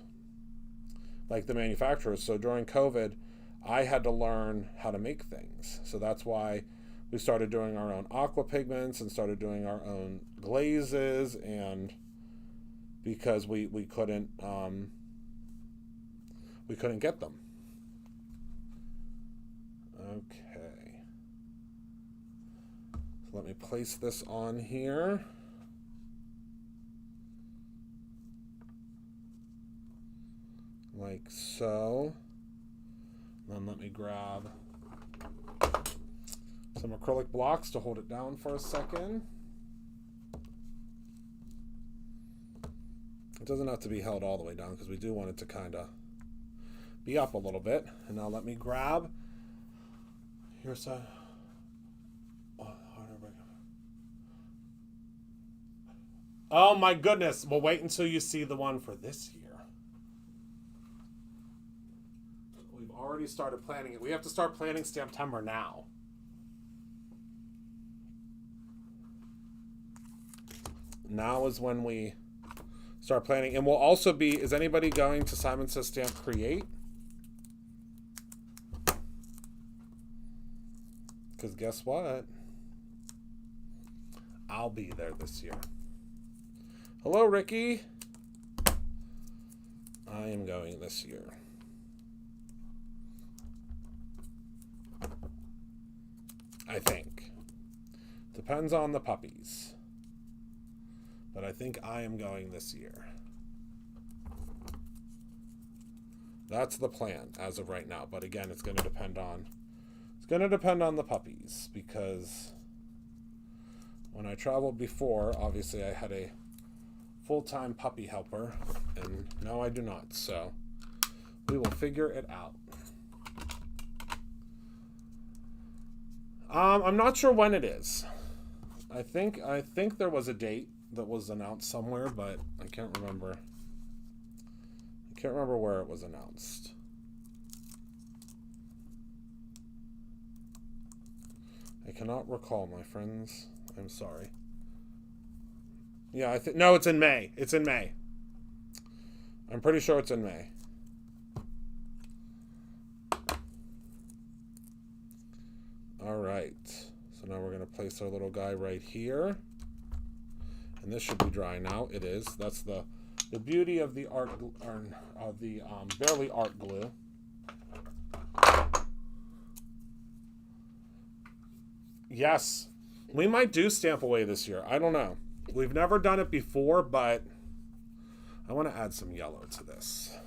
S1: like the manufacturers. So during COVID, I had to learn how to make things. So that's why we started doing our own aqua pigments and started doing our own glazes, and because we couldn't get them. Okay. So let me place this on here. Like so. Then let me grab some acrylic blocks to hold it down for a second. It doesn't have to be held all the way down because we do want it to kind of be up a little bit. And now let me grab, here's a, oh my goodness. Well, wait until you see the one for this year. We've already started planning it. We have to start planning Stamptember now. Now is when we start planning. And we'll also be, is anybody going to Simon Says Stamp Create? Because guess what? I'll be there this year. Hello, Ricky. I am going this year. I think. Depends on the puppies. But I think I am going this year. That's the plan as of right now. But again, it's going to depend on the puppies, because when I traveled before, obviously I had a full-time puppy helper, and now I do not. So we will figure it out. I'm not sure when it is. I think there was a date that was announced somewhere, but I can't remember. I can't remember where it was announced. I cannot recall, my friends. I'm sorry. Yeah, no, it's in May. It's in May. I'm pretty sure it's in May. All right. So now we're going to place our little guy right here. And this should be dry now. It is. That's the beauty of the Bearly Art Glue. Yes, we might do Stamp Away this year. I don't know. We've never done it before, but I want to add some yellow to this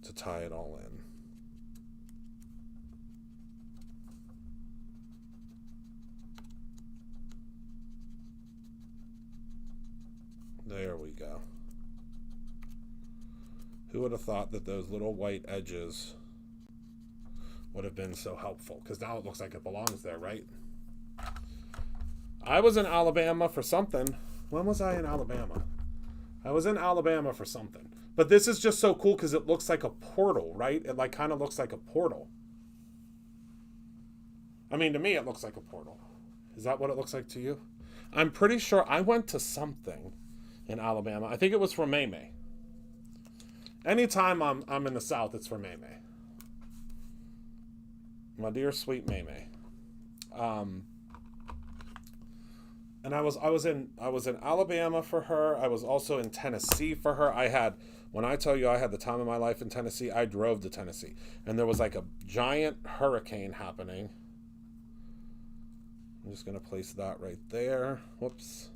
S1: to tie it all in. There we go. Who would have thought that those little white edges would have been so helpful? Because now it looks like it belongs there, right? I was in Alabama for something. When was I in Alabama? I was in Alabama for something. But this is just so cool because it looks like a portal, right? It like kind of looks like a portal. I mean, to me, it looks like a portal. Is that what it looks like to you? I'm pretty sure I went to something in Alabama. I think it was for May May. Anytime I'm in the South, it's for May May. My dear sweet May May. And I was in Alabama for her. I was also in Tennessee for her. When I tell you I had the time of my life in Tennessee, I drove to Tennessee. And there was like a giant hurricane happening. I'm just going to place that right there. Whoops.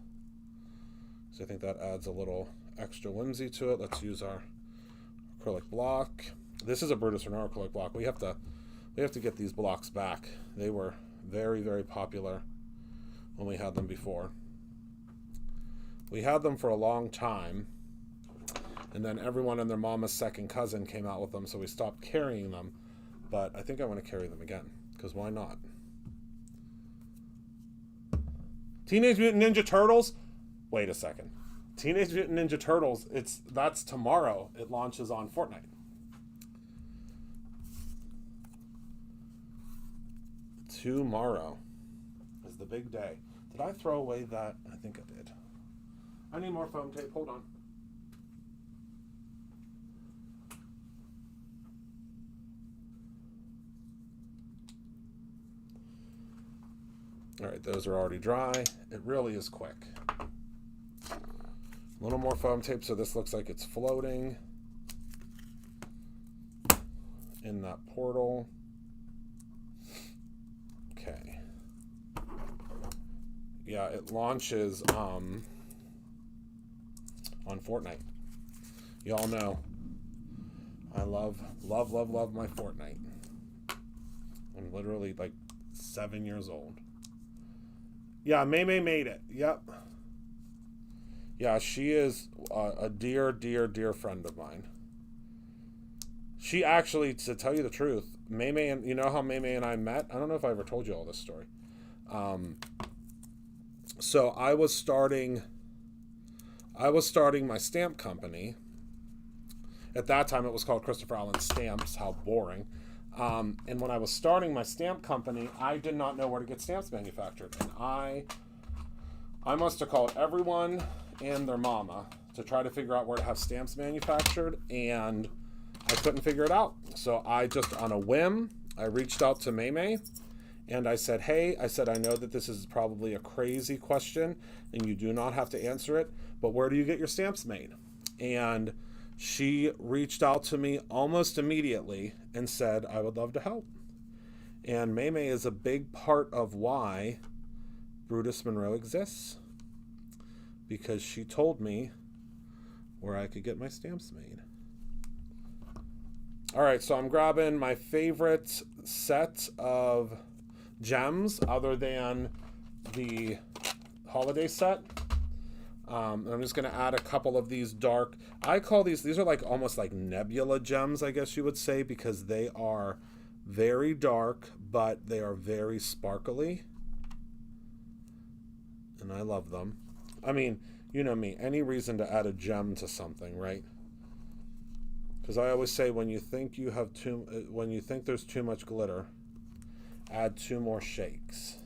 S1: So I think that adds a little extra whimsy to it. Let's use our acrylic block. This is a Brutus Renard acrylic block. We have to get these blocks back. They were Very, very popular when we had them before. We had them for a long time, and then everyone and their mama's second cousin came out with them, so we stopped carrying them. But I think I want to carry them again, because why not? Teenage Mutant Ninja Turtles? Wait a second. Teenage Mutant Ninja Turtles, that's tomorrow. It launches on Fortnite. Tomorrow is the big day. Did I throw away that? I think I did. I need more foam tape. Hold on. All right, those are already dry. It really is quick. A little more foam tape so this looks like it's floating in that portal. Okay. Yeah, it launches on Fortnite. Y'all know I love my Fortnite. I'm literally like 7 years old. Yeah, May made it. Yep. Yeah, she is a dear friend of mine. She actually, to tell you the truth, May and you know how May and I met? I don't know if I ever told you all this story. So I was starting my stamp company. At that time, it was called Christopher Allen Stamps. How boring. And when I was starting my stamp company, I did not know where to get stamps manufactured. And I must have called everyone and their mama to try to figure out where to have stamps manufactured, and I couldn't figure it out. So I just, on a whim, I reached out to May, and I said, hey, I know that this is probably a crazy question, and you do not have to answer it, but where do you get your stamps made? And she reached out to me almost immediately and said, I would love to help. And May is a big part of why Brutus Monroe exists, because she told me where I could get my stamps made. All right, so I'm grabbing my favorite set of gems other than the holiday set. I'm just going to add a couple of these dark, I call these are like almost like nebula gems, I guess you would say, because they are very dark, but they are very sparkly. And I love them. I mean, you know me, any reason to add a gem to something, right? Because I always say when you think there's too much glitter, add 2 more shakes.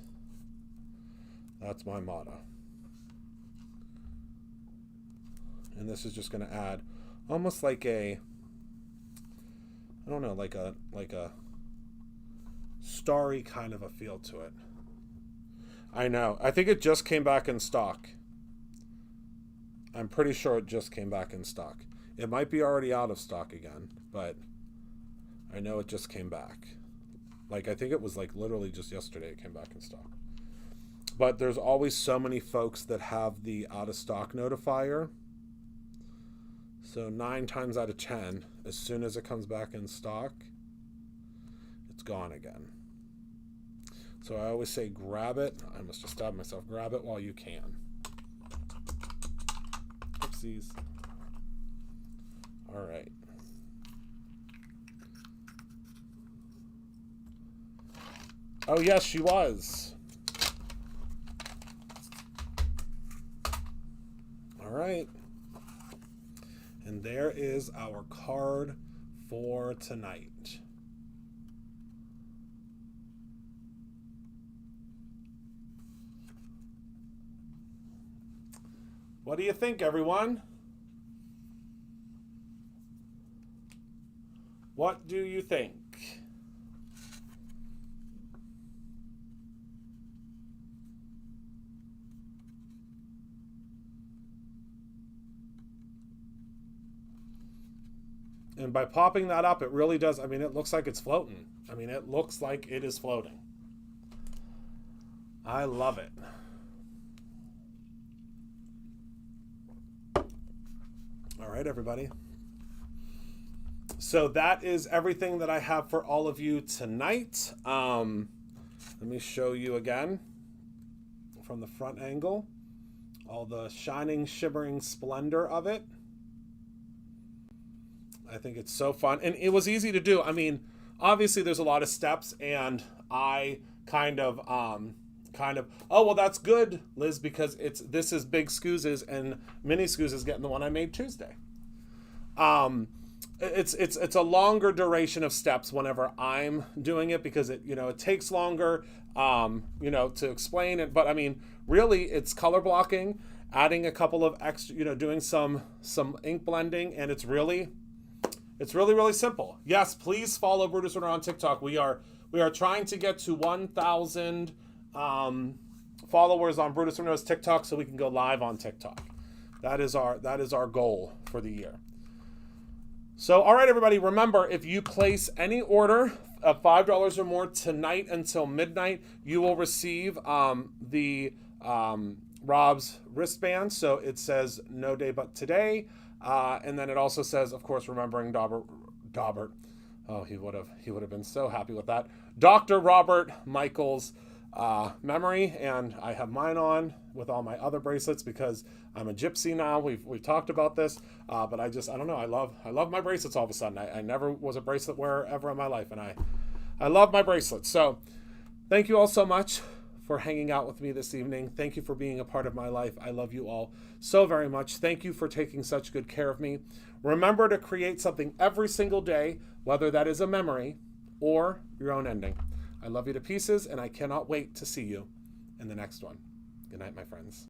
S1: That's my motto. And this is just going to add almost like a, I don't know, like a starry kind of a feel to it. I know. I think it just came back in stock. I'm pretty sure it just came back in stock. It might be already out of stock again, but I know it just came back. Like, I think it was like literally just yesterday it came back in stock. But there's always so many folks that have the out of stock notifier. So 9 times out of 10, as soon as it comes back in stock, it's gone again. So I always say grab it. I must have stabbed myself. Grab it while you can. Oopsies. All right. Oh, yes, she was. All right. And there is our card for tonight. What do you think, everyone? What do you think? And by popping that up, it really does. I mean, it looks like it's floating. I mean, it looks like it is floating. I love it. All right, everybody. So that is everything that I have for all of you tonight. Let me show you again from the front angle, all the shining, shimmering splendor of it. I think it's so fun. And it was easy to do. I mean, obviously there's a lot of steps, and I kind of, oh, well, that's good, Liz, because this is Big Scoozes and Mini Scoozes getting the one I made Tuesday. It's a longer duration of steps whenever I'm doing it, because it takes longer, to explain it. But I mean, really, it's color blocking, adding a couple of extra, doing some ink blending, and it's really simple. Yes, please follow Brutus Runner on TikTok. We are trying to get to 1,000 followers on Brutus Runner's TikTok, so we can go live on TikTok. That is our goal for the year. So, all right, everybody, remember, if you place any order of $5 or more tonight until midnight, you will receive the Rob's wristband. So it says no day but today. And then it also says, of course, remembering Daubert. Oh, he would have been so happy with that. Dr. Robert Michael's memory, and I have mine on with all my other bracelets because I'm a gypsy now. We've talked about this, but I don't know. I love my bracelets all of a sudden. I never was a bracelet wearer ever in my life, and I love my bracelets. So thank you all so much for hanging out with me this evening. Thank you for being a part of my life. I love you all so very much. Thank you for taking such good care of me. Remember to create something every single day, whether that is a memory or your own ending. I love you to pieces, and I cannot wait to see you in the next one. Good night, my friends.